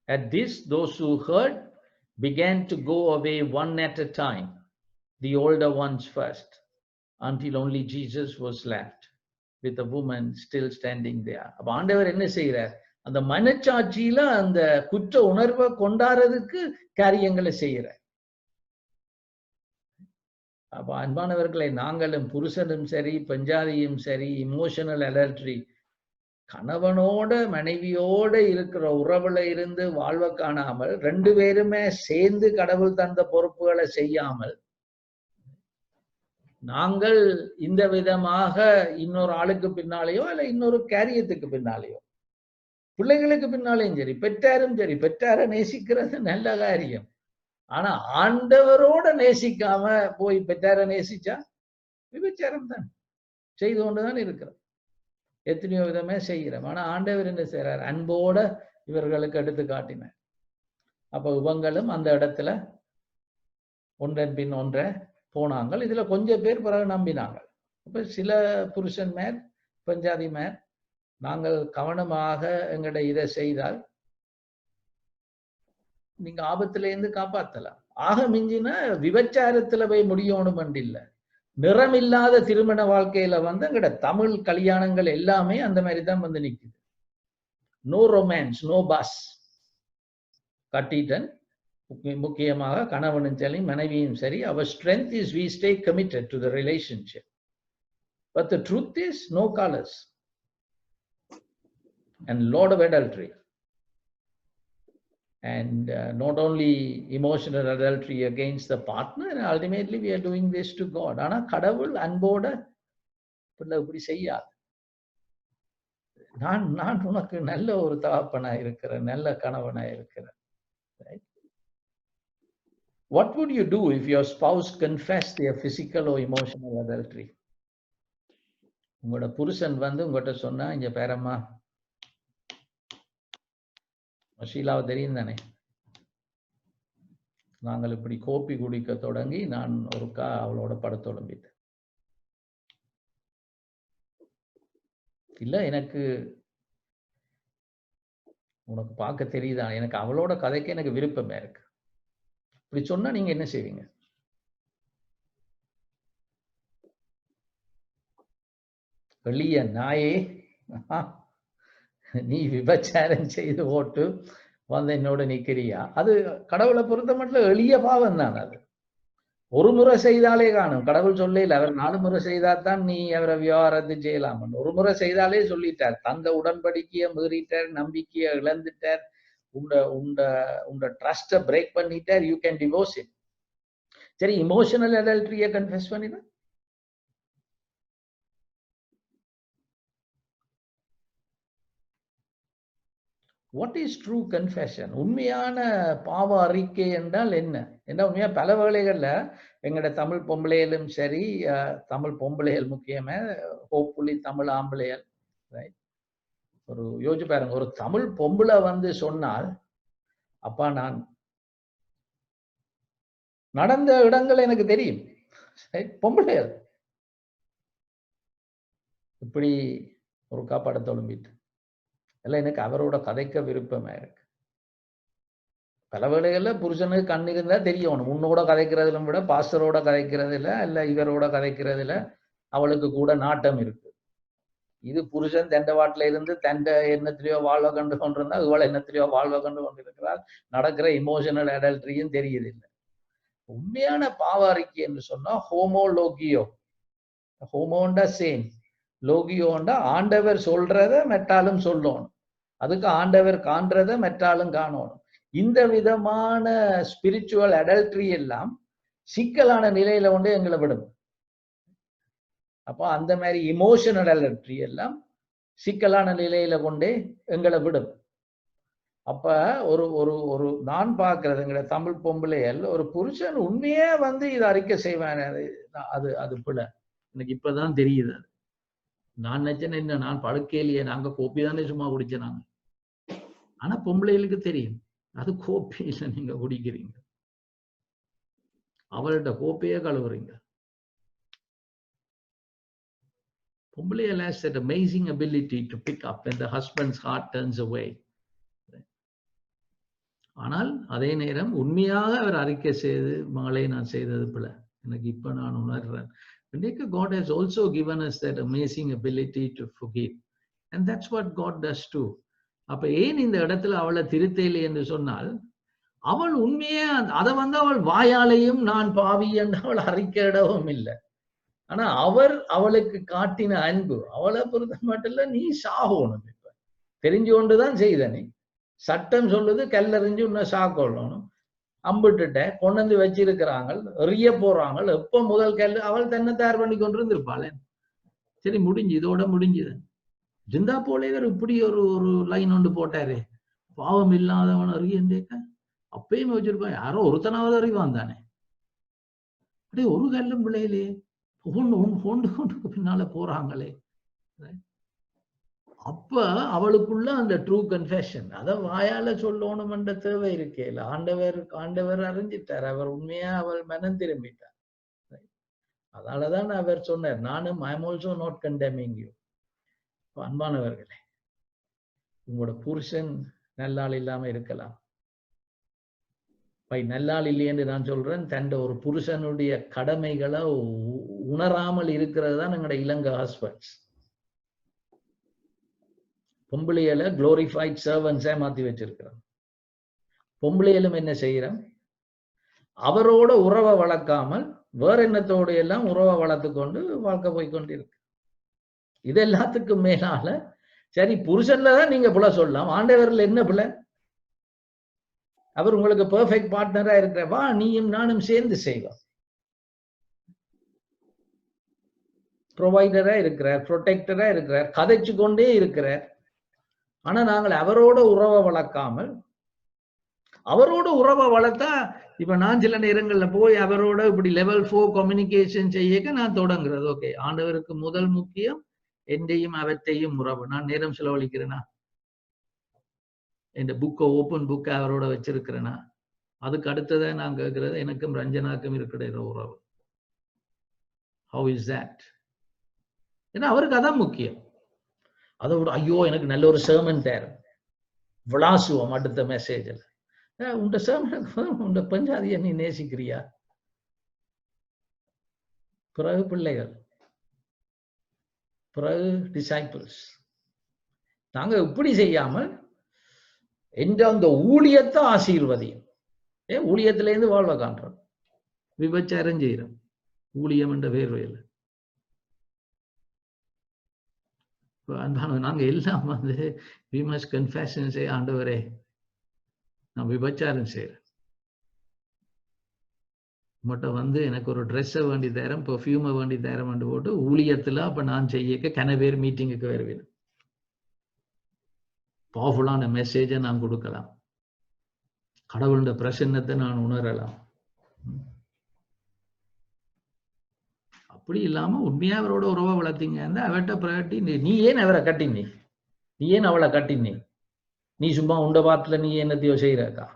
At this, those who heard began to go away one at a time, the older ones first, until only Jesus was left with the woman still standing there. அப்ப ஆண்டவர் என்ன செய்யறார்? அந்த மனச்சாட்சியில அந்த குற்ற உணர்வை கொண்டாடுறதுக்கு காரியங்களை செய்யறார். அப்ப அன்பானவர்களை, நாங்களும் புருஷனும் சரி, பஞ்சாதியும் சரி, இமோஷனல் அடல்ட்ரி, கணவனோட மனைவியோட இருக்கிற உறவுல இருந்து வாழ்வை காணாமல், ரெண்டு பேருமே சேர்ந்து கடவுள் தந்த பொறுப்புகளை செய்யாமல், நாங்கள் இந்த விதமாக இன்னொரு ஆளுக்கு பின்னாலேயோ அல்ல இன்னொரு காரியத்துக்கு பின்னாலேயோ, பிள்ளைகளுக்கு பின்னாலேயும் சரி, பெற்றாரும் சரி, பெற்றார நேசிக்கிறது நல்ல காரியம். ஆனா ஆண்டவரோட நேசிக்காம போய் பெற்றார நேசிச்சா விபச்சாரம் தான் செய்து கொண்டுதான் இருக்கிறோம். எத்தனையோ விதமே செய்கிறோம். ஆனா ஆண்டவர் என்ன செய்யறார்? அன்போட இவர்களுக்கு எடுத்து காட்டினார். அப்ப இவங்களும் அந்த இடத்துல ஒன்றன் பின் ஒன்றை போனாங்க. இதுல கொஞ்சம் பேர் பிறகு நம்பினாங்க. அப்ப சில புருஷன் மேல், பஞ்சாதி மேல் நாங்கள் கவனமாக எங்களுடைய இதை செய்தால் நீங்க ஆபத்துல இருந்து காப்பாத்தலாம். ஆக மிஞ்சின விபச்சாரத்துல போய் முடியணும் இல்ல, நிறமில்லாத திருமண வாழ்க்கையில வந்து எங்கட தமிழ் கல்யாணங்கள் எல்லாமே அந்த மாதிரி தான் வந்து நிக்குது. No romance, no pass. கட்டிட்டன் முக்கியமாக கணவனும் சரி மனைவியும் சரி, our strength is we stay committed to the relationship, but the truth is no colors and lot of adultery, and not only emotional adultery against the partner, and ultimately we are doing this to God. ஆனா கடவுள் அன்போட இப்படி செய்யாது. நான் உனக்கு நல்ல ஒரு தகப்பனா இருக்கிறேன், நல்ல கணவனா இருக்கிறேன். What would you do if your spouse confessed their physical or emotional adultery? உங்களோட புருஷன் வந்து உங்கள்கிட்ட சொன்னா, இங்க பேரம்மா, ஷீலாவை தெரியும் தானே, நாங்கள் இப்படி கோப்பி குடிக்க தொடங்கி நான் ஒருக்கா அவளோட படத்தொடம்பிட்டேன். இல்ல எனக்கு உனக்கு பார்க்க தெரியுதா, எனக்கு அவளோட கதைக்கு எனக்கு விருப்பமே இருக்கு, இப்படி சொன்னா நீங்க என்ன செய்வீங்க? எளிய நாயே, நீ விபச்சாரம் செய்து போட்டு வந்து என்னோட நிக்கிறியா? அது கடவுளை பொறுத்த மட்டும் எளிய பாவம் தான் அது. ஒரு முறை செய்தாலே காணும். கடவுள் சொல்லல அவர் 4 முறை செய்தாதான் நீ அவரை விவகாரத்தை செய்யலாம். ஒரு முறை செய்தாலே சொல்லிட்டார். தந்த உடன்படிக்கையை மீறிட்டார், நம்பிக்கையை இழந்துட்டார், உண்ட உண்ட உண்ட ட்ரஸ்ட பிரேக் பண்ணிட்டார். You can divorce it. சரி, இமோஷனல் அடல்ட்ரியை கன்ஃபெஸ் பண்ணினா வாட் இஸ் ட்ரூ கன்ஃபெஷன்? உண்மையான பாவ அறிக்கை என்றால் என்ன? ஏன்னா உண்மையா பல வேளைகள்ல எங்கட தமிழ் பொம்பளைகளும் சரி, தமிழ் பொம்பளைகள் முக்கியமா, ஹோப்ஃபுல்லி தமிழ் ஆம்பளைகள், ஒரு யோசிச்சு பாருங்க, ஒரு தமிழ் பொம்பளை வந்து சொன்னால், அப்பா நான் நடந்த இடங்கள் எனக்கு தெரியும், பொம்பளைகள் இப்படி ஒரு காப்பாட தொழும்பிட்டு இல்ல, எனக்கு அவரோட கதைக்க விருப்பமா இருக்கு. பல வேளைகள்ல புருஷனுக்கு கண் இருந்தா தெரியணும், உன்னோட கதைக்கிறதுல விட பாஸ்டரோட கதைக்கிறதுல இல்ல இவரோட கதைக்கிறதுல அவளுக்கு கூட நாட்டம் இருக்கு. இது புருஷன் தண்ட வாட்டில இருந்து தண்ட எண்ணத்திலேயோ வாழ்வை கண்டு கொண்டிருந்தா இவள் எண்ணத்திலேயோ வாழ்வை கண்டு கொண்டிருக்கிறாள். நடக்கிற இமோஷனல் அடல்ட்ரியும் தெரியுது இல்லை. உண்மையான பாவ அறிக்கை என்று சொன்னா ஹோமோலோகியோ, ஹோமோண்டா சேம், லோகியோண்டா ஆண்டவர் சொல்றத மெட்டாலும் சொல்லணும், அதுக்கு ஆண்டவர் காண்றத மெட்டாலும் காணணும். இந்த விதமான ஸ்பிரிச்சுவல் அடல்ட்ரி எல்லாம் சிக்கலான நிலையில கொண்டு எங்களை விடும். அப்போ அந்த மாதிரி இமோஷனல் அடல்ட்ரி எல்லாம் சிக்கலான நிலையில கொண்டே எங்களை விடும். அப்ப ஒரு ஒரு ஒரு நான் பார்க்கறது எங்களை தமிழ் பொம்பளைகள், ஒரு புருஷன் உண்மையே வந்து இதை அறிக்கை செய்வேன், அது அது பிள்ளை எனக்கு இப்பதான் தெரியுது. அது நான் நினைச்சேன் என்ன, நான் படுக்கையிலேயே நாங்க கோப்பி தானே சும்மா குடிச்சேன் நாங்க, ஆனா பொம்பளைகளுக்கு தெரியும் அது கோப்பி இல்லை, நீங்க குடிக்கிறீங்க, அவள்கிட்ட கோப்பையே கழுவுறீங்க. பொம்பளைகள் has that amazing ability to pick up when the husband's heart turns away. ஆனால் அதே நேரம் உண்மையாக அவர் அறிக்கை செய்து, மகளை நான் செய்தது போல எனக்கு இப்ப நான் உணர்றேன். God has also given us that amazing ability to forgive, and that's what God does too. அப்ப ஏன் இந்த இடத்துல அவளை திருத்தையிலே என்று சொன்னால், அவள் உண்மையே அதை வந்து அவள் வாயாலையும் நான் பாவி என்று அவள் அறிக்கையிடவும் இல்லை. ஆனா அவர் அவளுக்கு காட்டின அன்பு, அவளை பொறுத்த மட்டும் இல்ல, நீ சாகணும், இப்ப தெரிஞ்சு கொண்டுதான் செய்த, நீ சட்டம் சொல்லுது கல்லறிஞ்சு உன்னை சாக்கொள்ளணும், அம்பிட்டுட்ட கொண்டு வந்து வச்சிருக்கிறாங்க, எறிய போறாங்க, எப்ப முதல் கல் அவள் தன்னை தயார் பண்ணி கொண்டு இருந்திருப்பாள். சரி, முடிஞ்சு, இதோட முடிஞ்சுது. ஜிந்தா போலேவர் இப்படி ஒரு ஒரு லைன் ஒன்று போட்டாரு, பாவம் இல்லாதவன் அறியண்டேக்க அப்பயும் வச்சிருப்பான், யாரோ ஒருத்தனாவது அறிவான் தானே, அப்படியே ஒரு கல்லும் பிள்ளையிலே கொண்டு பின்னால போறாங்களே. அப்ப அவளுக்குள்ள அந்த ட்ரூ கன்ஃபெஷன், அதை வாயால சொல்லணும் என்ற தேவை இருக்கே இல்ல. ஆண்டவர் அறிஞ்சிட்டார், அவர் உண்மையா அவள் மனம் திரும்பிட்டார். அதனாலதான் அவர் சொன்னார், நானும் ஐ அம் ஆல்சோ நாட் கண்டெமிங் யூ. அன்பானவர்களே, உங்களோட புருஷன் நல்லாள் இல்லாம இருக்கலாம், நல்லாள் இல்லையென்று நான் சொல்றேன், தண்ட ஒரு புருஷனுடைய கடமைகளை உணராமல் இருக்கிறது தான் எங்களோட இலங்கை ஹஸ்பண்ட்ஸ். பொம்பளையில குளோரிஃபைட் சர்வன்ஸா மாத்தி வச்சிருக்கிறோம். பொம்பளையிலும் என்ன செய்யறோம், அவரோட உறவை வளர்க்காமல் வேற எண்ணத்தோடு எல்லாம் உறவை வளர்த்து கொண்டு வாழ்க்கை போய்கொண்டிருக்கு. இது எல்லாத்துக்கும் மேலால சரி, புருஷன்லதான் நீங்க புல சொல்லலாம், ஆண்டவர்ல என்ன புல, அவர் உங்களுக்கு பெர்ஃபெக்ட் பார்ட்னரா இருக்கிற, வா நீயும் நானும் சேர்ந்து செய்வோம். ப்ரொவைடரா இருக்கிறார், ப்ரொடெக்டரா இருக்கிறார், கதைச்சு கொண்டே இருக்கிறார். ஆனா நாங்கள் அவரோட உறவை வளர்க்காமல், அவரோட உறவை வளர்த்தா, இப்ப நான் சில நேரங்கள்ல போய் அவரோட இப்படி லெவல் 4 கம்யூனிகேஷன் செய்ய நான் தொடங்குறது. ஓகே, ஆண்டவருக்கு முதல் முக்கியம் என்னையும் அவற்றையும் உறவு. நான் நேரம் செலவழிக்கிறேனா, என் புக்கை ஓப்பன் புக்கை அவரோட வச்சிருக்கிறேனா, அதுக்கு அடுத்ததான் நான் கேட்கறது எனக்கும் ரஞ்சனாக்கும் இருக்கிற உறவு. How is that? ஏன்னா அவருக்கு அதான் முக்கியம். அதை விட ஐயோ எனக்கு நல்ல ஒரு சேர்மன் தேர் விளாசுவோம் அடுத்த மெசேஜில், உண்ட சேர்மனுக்கு உண்ட பஞ்சாதியை நீ நேசிக்கிறியா? பிறகு பிள்ளைகள், பிறகு டிசைபிள்ஸ். நாங்க இப்படி செய்யாமல் என்ற அந்த ஊழியத்தை ஆசீர்வதியும். ஊழியத்திலேருந்து வாழ்வை காண்றோம், விபச்சாரம் செய்யறோம், ஊழியம் என்ற பேர்வையில். நாங்க எல்லாம் வந்து we must confess and say, ஆண்டவரே நான் விபச்சாரம் செய்யறேன், மட்டும் வந்து எனக்கு ஒரு ட்ரெஸ்ஸை வேண்டி தரேன், பெர்ஃப்யூமை வேண்டி தரேன் போட்டு ஊழியத்துல அப்ப நான் செய்ய கன பேர் மீட்டிங்குக்கு வருவேன். பவர்ஃபுல்லான மெசேஜை நான் கொடுக்கலாம், கடவுளுடைய பிரசன்னத்தை நான் உணரலாம். அப்படி இல்லாம உண்மையா அவரோட உறவை வளர்த்தீங்க, அவர்கிட்ட பிராட்டி நீ ஏன் அவரை கட்டினி, நீ ஏன் அவளை கட்டினி, நீ சும்மா உண்ட பாட்டுல நீ என்னத்தையோ செய்யறக்கா,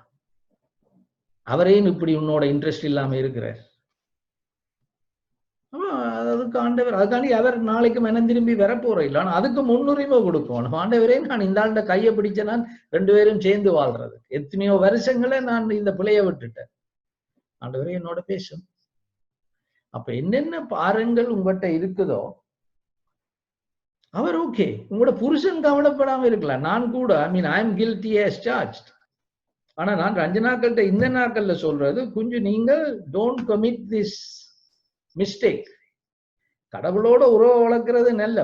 அவரேன் இப்படி உன்னோட இன்ட்ரெஸ்ட் இல்லாம இருக்கிறார். அதுக்கு ஆண்டவர் அதுக்காண்டி அவர் நாளைக்கு மனம் திரும்பி வரப்போற இல்லை, ஆனா அதுக்கு முன்னுரிமை கொடுக்கணும். ஆண்டவரே நான் இந்த ஆண்ட கையை பிடிச்ச நான் 2 பேரும் சேர்ந்து வாழ்றது, எத்தனையோ வருஷங்களை நான் இந்த பிள்ளைய விட்டுட்டேன், ஆண்டவரே என்னோட பேசும். அப்ப என்னென்ன பாருங்கள் உங்கள்கிட்ட இருக்குதோ அவர் ஓகே. உங்களோட புருஷன் கவலைப்படாம இருக்கலாம். நான் கூட I am guilty as charged. ஆனா நான் ரஞ்சனாக்கள்கிட்ட இந்த நாட்கள்ல சொல்றது, கொஞ்சம் நீங்கள் டோன்ட் கமிட் திஸ் மிஸ்டேக். கடவுளோட உறவை வளர்க்கிறது நல்ல,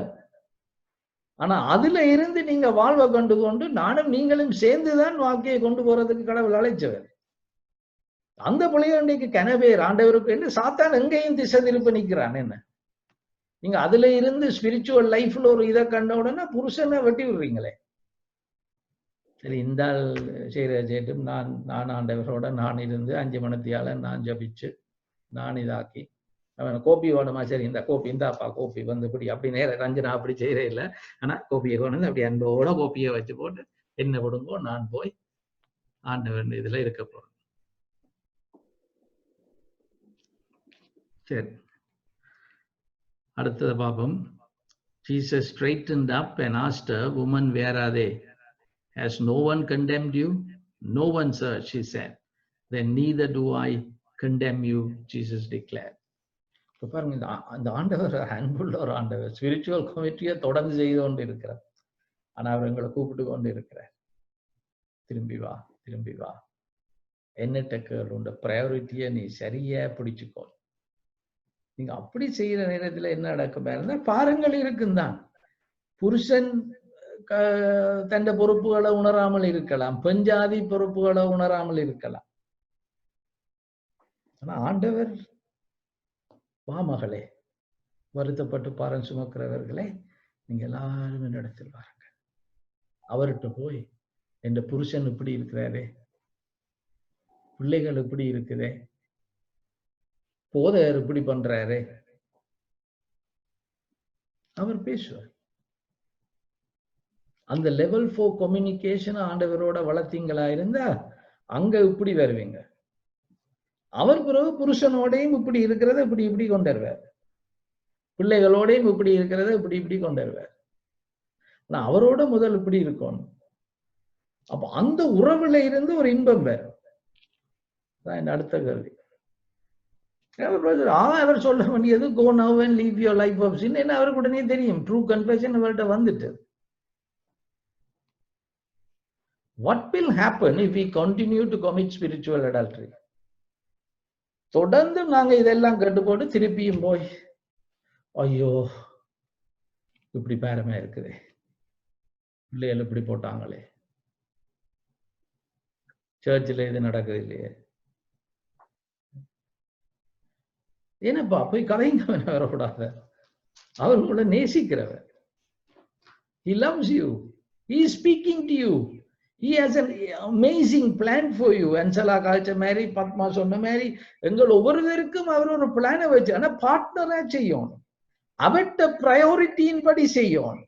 ஆனா அதுல இருந்து நீங்க வாழ்வை கொண்டு கொண்டு நானும் நீங்களும் சேர்ந்துதான் வாழ்க்கையை கொண்டு போறதுக்கு கடவுள் அழைச்சவர். அந்த பிள்ளைக்கு கனவேர் ஆண்டவருக்கு என்று சாத்தான் எங்கேயும் திசை திருப்ப நிற்கிறான். என்ன நீங்க அதுல இருந்து ஸ்பிரிச்சுவல் லைஃப்ல ஒரு இதை கண்ட உடனே புருஷனை வெட்டி விடுறீங்களே. சரி, இந்த செய்யட்டும், நான் ஆண்டவரோட நான் இருந்து 5 மணித்தியால நான் ஜபிச்சு நான் இதாக்கி அவன் கோப்பி வேணுமா, சரி இந்த கோப்பி இந்தாப்பா கோப்பி வந்து இப்படி அப்படி நேர ரஞ்சனா அப்படி செய்யறே இல்லை, ஆனா கோப்பியை கொண்டு அப்படி அன்போட கோப்பியை வச்சு போட்டு என்ன விடுங்கோ நான் போய் ஆண்டவர் இதுல இருக்க போறேன். சரி, அடுத்தது பாப்போம். Jesus straightened up and asked her, "Woman, where are they? Has no one condemned you?" "No one, sir," she said. "Then neither do I condemn you," Jesus declared. பாருங்க, இந்த ஆண்டவர் அன்புள்ள ஒரு ஆண்டவர், ஸ்பிரிச்சுவல் கமிட்டியை தொடர்ந்து செய்து கொண்டு இருக்கிறார். ஆனா அவர் எங்களை கூப்பிட்டு கொண்டு இருக்கிறார், திரும்பி வா திரும்பி வா, என்னட்ட கேள், உண்ட ப்ரையாரிட்டியை நீ சரியா பிடிச்சுக்கோ. நீங்க அப்படி செய்யற நேரத்துல என்ன நடக்கும் பாருங்கள் இருக்குந்தான். புருஷன் தன் பொறுப்புகளை உணராமல் இருக்கலாம், பெஞ்சாதி பொறுப்புகளை உணராமல் இருக்கலாம். ஆனா ஆண்டவர், வா மகளே, வருத்தப்பட்டு பாரம் சுமக்கிறவர்களே, நீங்க எல்லாரும் என்னிடத்தில் வாருங்க. அவர்கிட்ட போய் என் புருஷன் இப்படி இருக்கிறாரே, பிள்ளைகள் இப்படி இருக்குதே, போதையர் இப்படி பண்றாரு, அவர் பேசுவார். அந்த லெவல் 4 கம்யூனிகேஷன் ஆண்டவரோட வளர்த்தீங்களா இருந்தா அங்க இப்படி வருவீங்க. அவர் பிறகு புருஷனோடையும் இப்படி இருக்கிறத இப்படி இப்படி கொண்டுருவார், பிள்ளைகளோடையும் இப்படி இருக்கிறத இப்படி இப்படி கொண்டுருவார். ஆனா அவரோட முதல் இப்படி இருக்கணும். அப்ப அந்த உறவுல இருந்து ஒரு இன்பம் வரும். என் அடுத்த கேள்வி. அவர் சொல்ல வேண்டியது go now and leave your life of sin. என்ன அவருக்கு உடனே தெரியும், ட்ரூ கன்ஃபெஷன் அவர்கிட்ட வந்துட்டு. What will happen if we continue to commit spiritual adultery? தொடர்ந்து நாங்க இதெல்லாம் கேட்டு போட்டு திருப்பியும் போய் ஐயோ இப்படி பேரமே இருக்குது, பிள்ளைகள் இப்படி போட்டாங்களே, சர்ச்சில் இது நடக்குது இல்லையே, ஏனப்பா போய் கதைங்க வரக்கூடாது. அவர் உங்களை நேசிக்கிறவர். He loves you. He is speaking to you. He has an amazing plan for you. அன்சலா காய்ச்ச மாதிரி, பத்மா சொன்ன மாதிரி, எங்கள் ஒவ்வொருவருக்கும் அவர் ஒரு பிளானை வச்சு, ஆனா பார்ட்னரா செய்யணும், அவர்கிட்ட ப்ரையாரிட்டியின் படி செய்யணும்.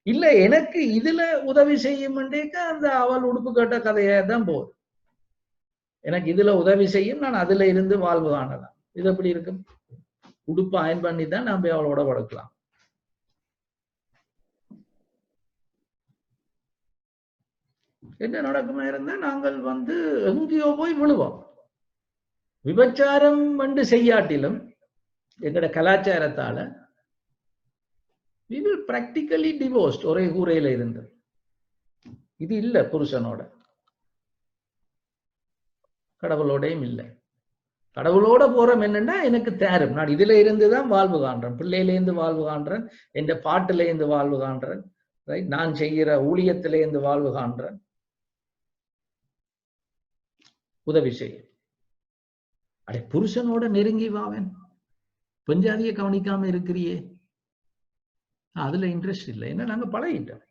இல்ல எனக்கு இதுல உதவி செய்யும்ன்றேக்க அந்த அவள் உடுப்பு கட்ட கதையா தான் போகுது. எனக்கு இதுல உதவி செய்யும், நான் அதுல இருந்து வாழ்வு காணலாம். இது எப்படி இருக்கும்? உடுப்பு அயன் பண்ணி தான் நம்ம அவளோட வளர்க்கலாம். என்ன நடக்குமா இருந்தா நாங்கள் வந்து எங்கேயோ போய் விழுவோம். விபச்சாரம் என்று செய்யாட்டிலும் எங்கட கலாச்சாரத்தால we will பிராக்டிகலி டிவோர்ஸ்ட், ஒரே கூரையில இருந்தது. இது இல்ல புருஷனோட, கடவுளோடையும் இல்லை. கடவுளோட போறோம் என்னன்னா, எனக்கு தேரும், நான் இதுல இருந்துதான் வாழ்வு காண்றேன், பிள்ளையிலேருந்து வாழ்வு காண்றேன், என் பாட்டுல இருந்து வாழ்வு காண்றேன், ரைட், நான் செய்கிற ஊழியத்திலே இருந்து வாழ்வு காண்றேன், உதவி செய்ய. அடே புருஷனோட நெருங்கி வாவேன், பெஞ்சாதிய கவனிக்காம இருக்கிறியே, அதுல இன்ட்ரெஸ்ட் இல்லை. ஏன்னா நாங்க பழகிட்டோம்.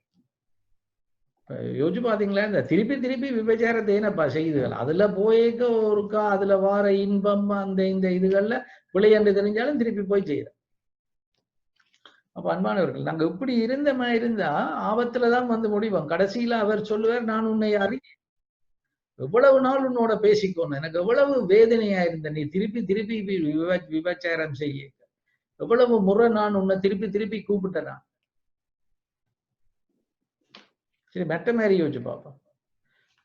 யோசிச்சு பாத்தீங்களா, இந்த திருப்பி திருப்பி விபச்சாரத்தை ஏனப்பா செய்யுதுகள், அதுல போய்க்க ஒருக்கா அதுல வார இன்பம் அந்த இந்த இதுகள்ல பிள்ளையன்று தெரிஞ்சாலும் திருப்பி போய் செய்யறோம். அப்ப அன்பானவர்கள், நாங்க இப்படி இருந்தமா இருந்தா ஆபத்துலதான் வந்து முடிவோம். கடைசியில அவர் சொல்லுவார், நான் உன்னை அறிய எவ்வளவு நாள் உன்னோட பேசிக்கொண்டு, எனக்கு எவ்வளவு வேதனையா இருந்த, நீ திருப்பி திருப்பி விபச்சாரம் செய்ய, எவ்வளவு முறை நான் உன்னை திருப்பி திருப்பி கூப்பிட்டேன். சரி, மெட்ட மாதிரி யோசிச்சு பார்ப்போம்.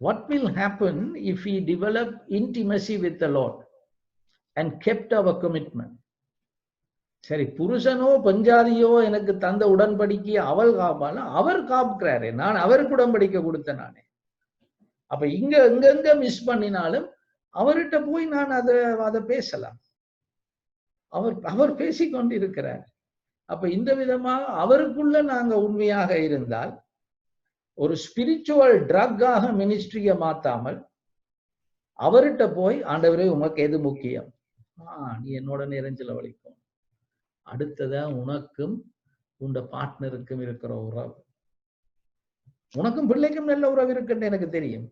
What will happen if we develop intimacy with the Lord and kept our commitment? சரி, புருஷனோ பஞ்சாதியோ எனக்கு தந்த உடன்படிக்கை அவள் காப்பால, அவர் காப்புக்கிறாரு, நான் அவருக்கு உடன்படிக்கை கொடுத்தேன் நானே. அப்ப இங்க எங்கெங்க மிஸ் பண்ணினாலும் அவர்கிட்ட போய் நான் அதை பேசலாம். அவர் பேசிக்கொண்டு இருக்கிறார். அப்ப இந்த விதமாக அவருக்குள்ள நாங்க உண்மையாக இருந்தால், ஒரு ஸ்பிரிச்சுவல் ட்ரக்காக மினிஸ்ட்ரியை மாத்தாமல் அவர்கிட்ட போய், ஆண்டவரே உனக்கு எது முக்கியம், நீ என்னோட நேரம் செலவழிக்கும், அடுத்ததா உனக்கும் உண்ட பார்ட்னருக்கும் இருக்கிற உறவு, உனக்கும் பிள்ளைக்கும் நல்ல உறவு இருக்குன்னு எனக்கு தெரியும்.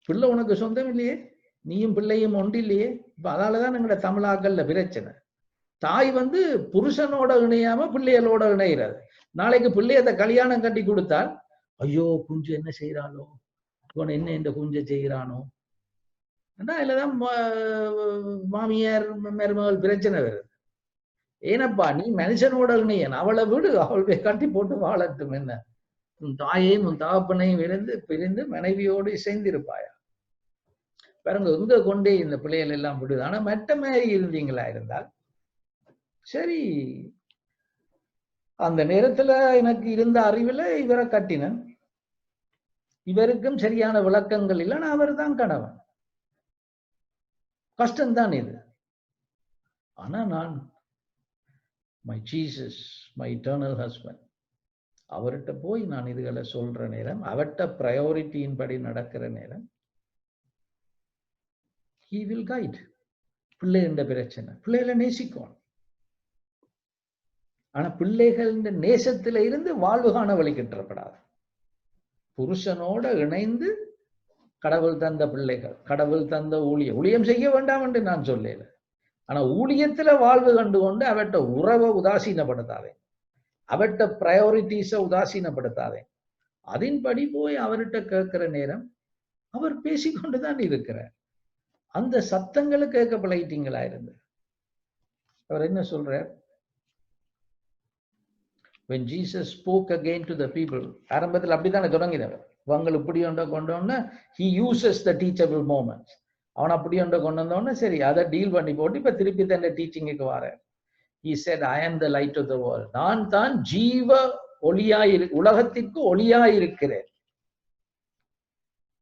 பிள்ளை உனக்கு சொந்தம் இல்லையே, நீயும் பிள்ளையும் ஒன்று இல்லையே. இப்ப அதனாலதான் எங்களோட தமிழாக்கள்ல பிரச்சனை. தாய் வந்து புருஷனோட இணையாம பிள்ளைகளோட இணைகிறது. நாளைக்கு பிள்ளையத்தை கல்யாணம் கட்டி கொடுத்தால், ஐயோ குஞ்சு என்ன செய்யறானோ, இவன் என்ன இந்த குஞ்ச செய்கிறானோ, இல்லதான் மாமியார் மருமகள் பிரச்சனை வருது. ஏனப்பா நீ மனுஷனோட இணையன், அவளை விடு, அவள் போய் கட்டி போட்டு வாழட்டும், என்ன உன் தாயையும் உன் தகப்பனையும் பிரிந்து மனைவியோடு இசைந்திருப்பாயா. பாருங்க, எங்க கொண்டே இந்த பிள்ளைகள் எல்லாம் விடுது. ஆனா மெட்ட மாதிரி இருந்தீங்களா இருந்தால் சரி, அந்த நேரத்துல எனக்கு இருந்த அறிவுல இவரை கட்டினேன், இவருக்கும் சரியான விளக்கங்கள் இல்லைன்னா அவர் தான் கணவன், கஷ்டம்தான் இது. ஆனா நான் my Jesus, my eternal husband, அவர்கிட்ட போய் நான் இதுகளை சொல்ற நேரம், அவர்கிட்ட பிரையாரிட்டியின் படி நடக்கிற நேரம், he will guide. பிள்ளை என்ற பிரச்சனை, பிள்ளைகளை நேசிக்கும். ஆனா பிள்ளைகள் நேசத்தில இருந்து வாழ்வு காண வழிகிட்டப்படாது. புருஷனோட இணைந்து கடவுள் தந்த பிள்ளைகள், கடவுள் தந்த ஊழியம் செய்ய வேண்டாம் என்று நான் சொல்லல. ஆனா ஊழியத்துல வாழ்வு கண்டு கொண்டு அவர்கிட்ட உறவை உதாசீனப்படுத்தாதே, அவர்கிட்ட பிரையாரிட்டிஸ உதாசீனப்படுத்தாதே. அதன்படி போய் அவர்கிட்ட கேட்கிற நேரம் அவர் பேசிக்கொண்டுதான் இருக்கிறார். அந்த சத்தங்களை கேட்க பழகிட்டீங்களா இருந்து அவர் என்ன சொல்றார்? When Jesus spoke again to the people, ஆரம்பத்தில் அப்படித்தானே தொடங்கினவர். இவங்க இப்படி ஒன்றை கொண்டோன்னா he uses the teachable moments. அவன் அப்படி ஒன்றை கொண்டு வந்தோன்னா சரி, அதை டீல் பண்ணி போட்டு இப்ப திருப்பி தன்னை டீச்சிங்குக்கு வர. He said, I am the light of the world. நான் தான் ஜீவ உலகத்திற்கு ஒளியாயிருக்கிறேன்.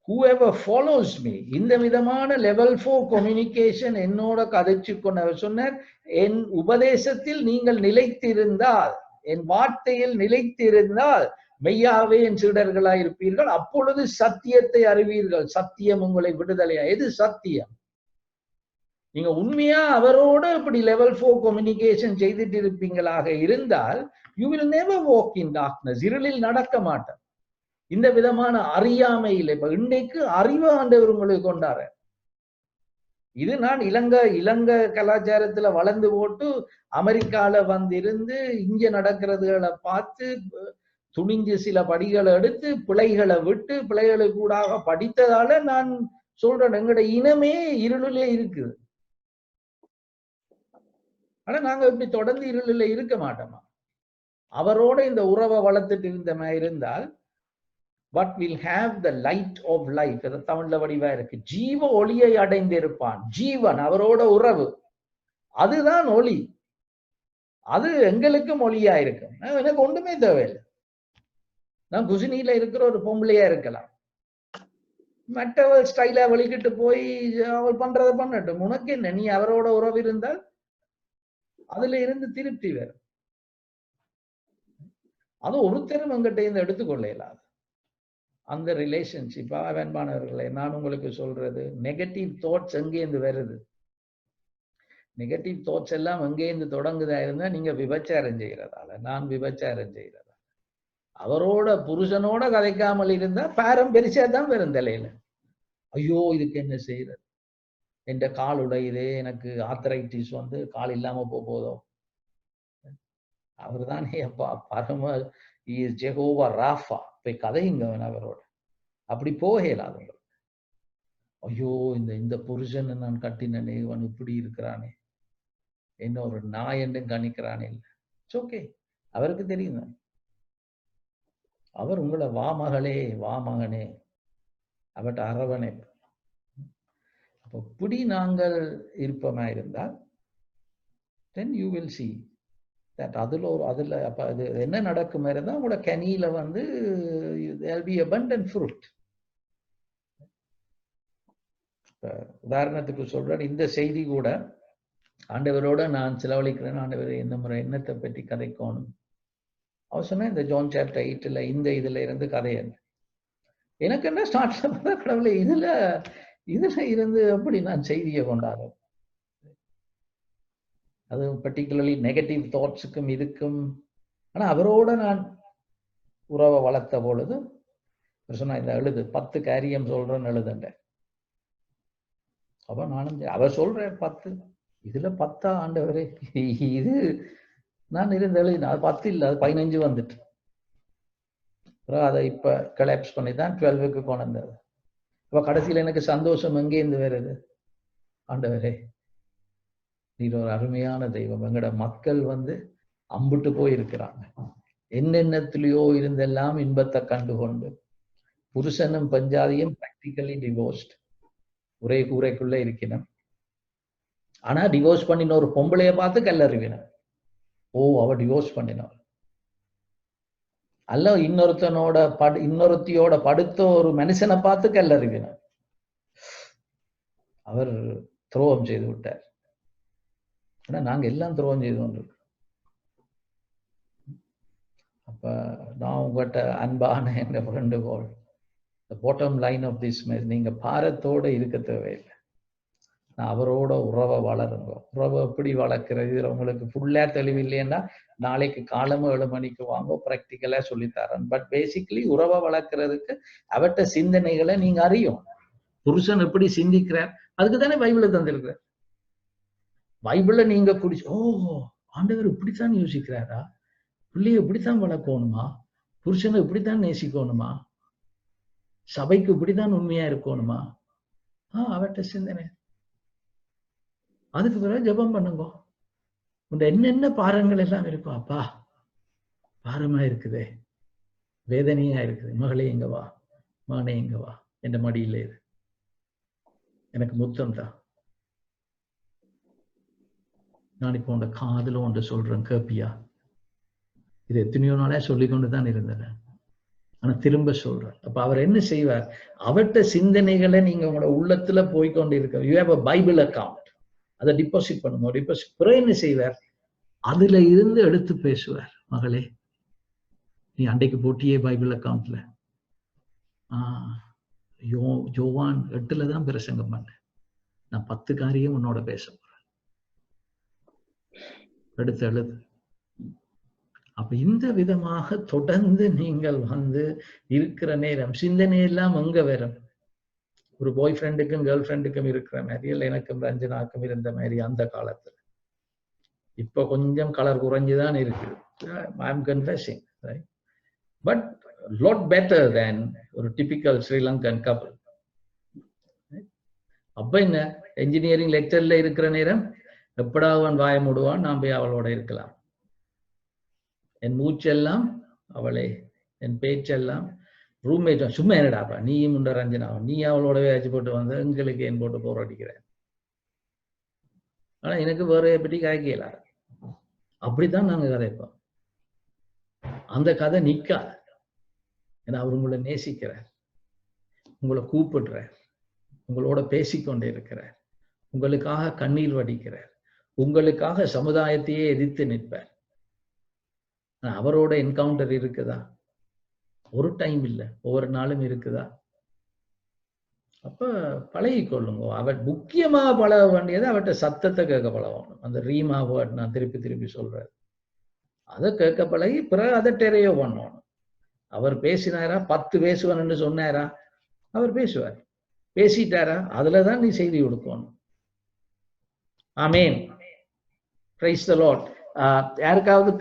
Whoever follows me, இந்த விதமான லெவல் 4 கம்யூனிகேஷன் என்னோட கதைச்சு கொண்டவர் சொன்னார், என் உபதேசத்தில் நீங்கள் நிலைத்திருந்தால், என் வார்த்தையில் நிலைத்திருந்தால் மெய்யாவே என் சீடர்களாய் இருப்பீர்கள், அப்பொழுது சத்தியத்தை அறிவீர்கள், சத்தியம் உங்களை விடுதலையா. எது சத்தியம்? நீங்க உண்மையா அவரோட இப்படி லெவல் 4 கம்யூனிகேஷன் செய்துட்டு இருப்பீங்களாக இருந்தால், you will never walk in darkness, இருளில் நடக்க மாட்டேன். இந்த விதமான அறியாமையில் இப்ப இன்னைக்கு அறிவு ஆண்டவர் உங்களுக்கு கொண்டார. இது நான் இலங்கை கலாச்சாரத்துல வளர்ந்து போட்டு அமெரிக்கால வந்திருந்து இங்க நடக்கிறதுகளை பார்த்து துணிஞ்சு சில படிகளை எடுத்து பிழைகளை விட்டு பிழைகளுக்கு கூடாக படித்ததால நான் சொல்றேன், எங்களோட இனமே இருளிலே இருக்குது. ஆனா நாங்க இப்படி தொடர்ந்து இருளில இருக்க மாட்டோமா? அவரோட இந்த உறவை வளர்த்துட்டு இருந்தமா இருந்தால், but will have the light of life. அது தமிழ்ல வடிவா இருக்கு. ஜீவ ஒளியை அடைந்திருப்பான். ஜீவன், அவரோட உறவு, அதுதான் ஒளி. அது எங்களுக்கு மொழியா இருக்கும். எனக்கு ஒன்றுமே தேவையில்லை. நான் குசினியில இருக்கிற ஒரு பொம்பளையா இருக்கலாம். மற்றவள் ஸ்டைலா வெளிக்கிட்டு போய் அவள் பண்றதை பண்ணட்டும். உனக்கு என்ன? நீ அவரோட உறவு இருந்தால் அதுல இருந்து திருப்தி வேறு. அது ஒருத்தரும் எங்கிட்ட இருந்து எடுத்துக்கொள்ள இயலாது. அந்த ரிலேஷன்ஷிப். அன்பானவர்களே, நான் உங்களுக்கு சொல்றது, நெகட்டிவ் தாட்ஸ் எங்கேருந்து வருது? நெகட்டிவ் தாட்ஸ் எல்லாம் எங்கேருந்து தொடங்குதா இருந்தா நீங்க விபச்சாரம் செய்யறதால, நான் விபச்சாரம் செய்யறதால. அவரோட புருஷனோட கதைக்காமல் இருந்தா பாரம் பெருசா தான் வரும் தலையில. ஐயோ இதுக்கு என்ன செய்யறது? என் கால் உடையுதே, எனக்கு ஆர்த்தரைட்டிஸ் வந்து கால் இல்லாம போதோ. அவர் தானே அப்பா பரம ஜெகோவா ராஃபா, போய் கதையுங்க அவரோட. அப்படி போகலாது. ஐயோ இந்த புருஷன் நான் கட்டினே, இவன் இப்படி இருக்கிறானே, என்ன ஒரு நாய் என்று கணிக்கிறானே. இல்லை, இட்ஸ் ஓகே. அவருக்கு தெரியும். அவர் உங்களை வா மகளே, வா மகனே, அவட்ட அரவணை. அப்போ இப்படி நாங்கள் இருப்போமா இருந்தால் then you will see that அதுல அப்ப அது என்ன நடக்கும் இருந்தா உங்களோட கனியில வந்து there will be abundant fruit. உதாரணத்துக்கு சொல்றேன், இந்த செய்தி கூட ஆண்டவரோட நான் செலவழிக்கிறேன். ஆண்டவர் இந்த முறை என்னத்தை பற்றி கதைக்கணும் அவர் சொன்னா, இந்த ஜான் சாப்டர் 8 இந்த இதுல இருந்து கதையல். எனக்கு என்ன ஸ்டார்ட்ல பார்த்தா கடவுளை இதுல இருந்து எப்படி நான் செய்தியை கொண்டாடுறேன். அது பர்டிகுலர்லி நெகட்டிவ் தாட்ஸுக்கும் இதுக்கும். ஆனா அவரோட நான் உறவை வளர்த்த பொழுது சொன்னா, இந்த எழுது 10 காரியம் சொல்றேன்னு எழுதுண்ட. அப்ப நானும் அவர் சொல்றேன் 10, இதுல 10 ஆண்டவரே, இது நான் இருந்து எழுதினேன். அது 10 இல்லை, அது 15 வந்துட்டு. அதை இப்ப கலெப்ஸ் பண்ணி தான் 12க்கு கொண்டு வந்தது. அப்ப கடைசியில எனக்கு சந்தோஷம் எங்கேருந்து வருது? ஆண்டவரே நீர் ஒரு அருமையான தெய்வம். எங்கட மக்கள் வந்து அம்புட்டு போயிருக்கிறாங்க. என்னென்னத்திலேயோ இருந்தெல்லாம் இன்பத்தை கண்டுகொண்டு, புருஷனும் பஞ்சாதியும் பிராக்டிகலி டிவோர்ஸ்ட், ஒரே கூரைக்குள்ள இருக்கணும். ஆனா டிவோர்ஸ் பண்ணின ஒரு பொம்பளைய பார்த்து கல்லறிவினார். ஓ, அவ டிவோர்ஸ் பண்ணினார். அல்ல இன்னொருத்தியோட படுத்த ஒரு மனுஷனை பார்த்து கல்லறிவினார். அவர் துரோகம் செய்து விட்டார். ஆனா நாங்க எல்லாம் துரோகம் செய்து கொண்டிருக்கோம். அப்ப நான் உங்கள்கிட்ட அன்பான என்ற வேண்டுகோள், bottom line of this message, நீங்க பாரத்தோட இருக்க தேவையில்லை. நான் அவரோட உறவை வளருங்க. உறவை எப்படி வளர்க்கறது உங்களுக்கு ஃபுல்லா தெளிவில்லைன்னா நாளைக்கு காலமும் 7 மணிக்கு வாங்க, ப்ராக்டிக்கலா சொல்லித்தரேன். பட் பேசிக்கலி உறவை வளர்க்கறதுக்கு அவட்ட சிந்தனைகளை நீங்க அறியும். புருஷன் எப்படி சிந்திக்கிறார், அதுக்கு தானே பைபிளை தந்திருக்கிறார். பைபிளை நீங்க குடிச்சு, ஓ ஆண்டவர் இப்படித்தான் யோசிக்கிறாரா, பிள்ளைய இப்படித்தான் வளர்க்கணுமா, புருஷனை இப்படித்தான் நேசிக்கணுமா, சபைக்கு இப்படித்தான் உண்மையா இருக்கணுமா, அவட்ட சிந்தனை. அதுக்கு பிறகு ஜெபம் பண்ணுங்க. உங்க என்னென்ன பாரங்கள் எல்லாம் இருக்கும், அப்பா பாரமா இருக்குதே, வேதனையா இருக்குது, மகளே இங்க வா, மகனே இங்க வா, என் மடியில இரு, எனக்கு முத்தம் தான். நான் இப்போ உங்க காதுல ஒன்று சொல்றேன், கேப்பியா? இது எத்தனையோ நாளா சொல்லிக்கொண்டுதான் இருந்தேன், ஆனா திரும்ப சொல்றேன். அப்ப அவர் என்ன செய்வார்? அவர்கிட்ட சிந்தனைகளை நீங்க உங்களோட உள்ளத்துல போய்கொண்டு இருக்க, you have a Bible account, அதை டிபாசிட் பண்ணுங்க. டிபாசிட் பிறகு என்ன செய்வார்? அதுல இருந்து எடுத்து பேசுவார். மகளே, நீ அன்றைக்கு போட்டியே பைபிள் அக்கவுண்ட்ல, யோவான் 8 தான் பிரசங்கம் பண்ண, நான் 10 காரியம் உன்னோட பேச போறேன், எடுத்து எழுது. அப்ப இந்த விதமாக தொடர்ந்து நீங்கள் வந்து இருக்கிற நேரம் சிந்தனையெல்லாம் எங்க வரும்? ஒரு பாய் ஃப்ரெண்டுக்கும் கேர்ள் ஃப்ரெண்டுக்கும் இருக்கிற மாதிரி, இல்லை எனக்கும் ரஞ்சனாக்கும் இருந்த மாதிரி அந்த காலத்துல. இப்ப கொஞ்சம் கலர் குறைஞ்சுதான் இருக்கு. I am confessing, right? But lot better than ஒரு டிபிக்கல் ஸ்ரீலங்கன் கப்பல். அப்ப என்ன, என்ஜினியரிங் லெக்சர்ல இருக்கிற நேரம் எப்படா அவன் வாய மூடுவான், நான் போய் அவளோட இருக்கலாம். என் மூச்செல்லாம் அவளே, என் பேச்செல்லாம் ரூம்மேட். சும்மா என்னடாப்பா நீயும் உண்ட ரஞ்சனாவும், நீ அவளோடவே அச்சு போட்டு வந்து எங்களுக்கு ஏன் போட்டு போராடிக்கிறேன். ஆனா எனக்கு வேற எப்படி காய்க்கல. அப்படித்தான் நாங்க கதைப்போம். அந்த கதை நிக்காது. ஏன்னா அவர் உங்களை நேசிக்கிறார், உங்களை கூப்பிடுறார், உங்களோட பேசிக்கொண்டே இருக்கிறார், உங்களுக்காக கண்ணீர் வடிக்கிறார், உங்களுக்காக சமுதாயத்தையே எதிர்த்து நிற்பார். அவரோட என்கவுண்டர் இருக்குதா? ஒரு டைம் இல்லை, ஒவ்வொரு நாளும் இருக்குதா? அப்ப பழகி கொள்ளுங்க. அவர் முக்கியமாக பழக வேண்டியது அவர்கிட்ட சத்தத்தை கேட்க பழகணும். அந்த ரீமா வேர்ட் நான் திருப்பி திருப்பி சொல்றேன், அதை கேட்க பழகி பிறகு அதை டெரையோ பண்ணணும். அவர் பேசினாரா, 10 பேசுவான்னு சொன்னாரா, அவர் பேசுவார். பேசிட்டாரா, அதுலதான் நீ செய்தி கொடுக்கணும். ஆமேன். Praise the lord. யாருக்காவது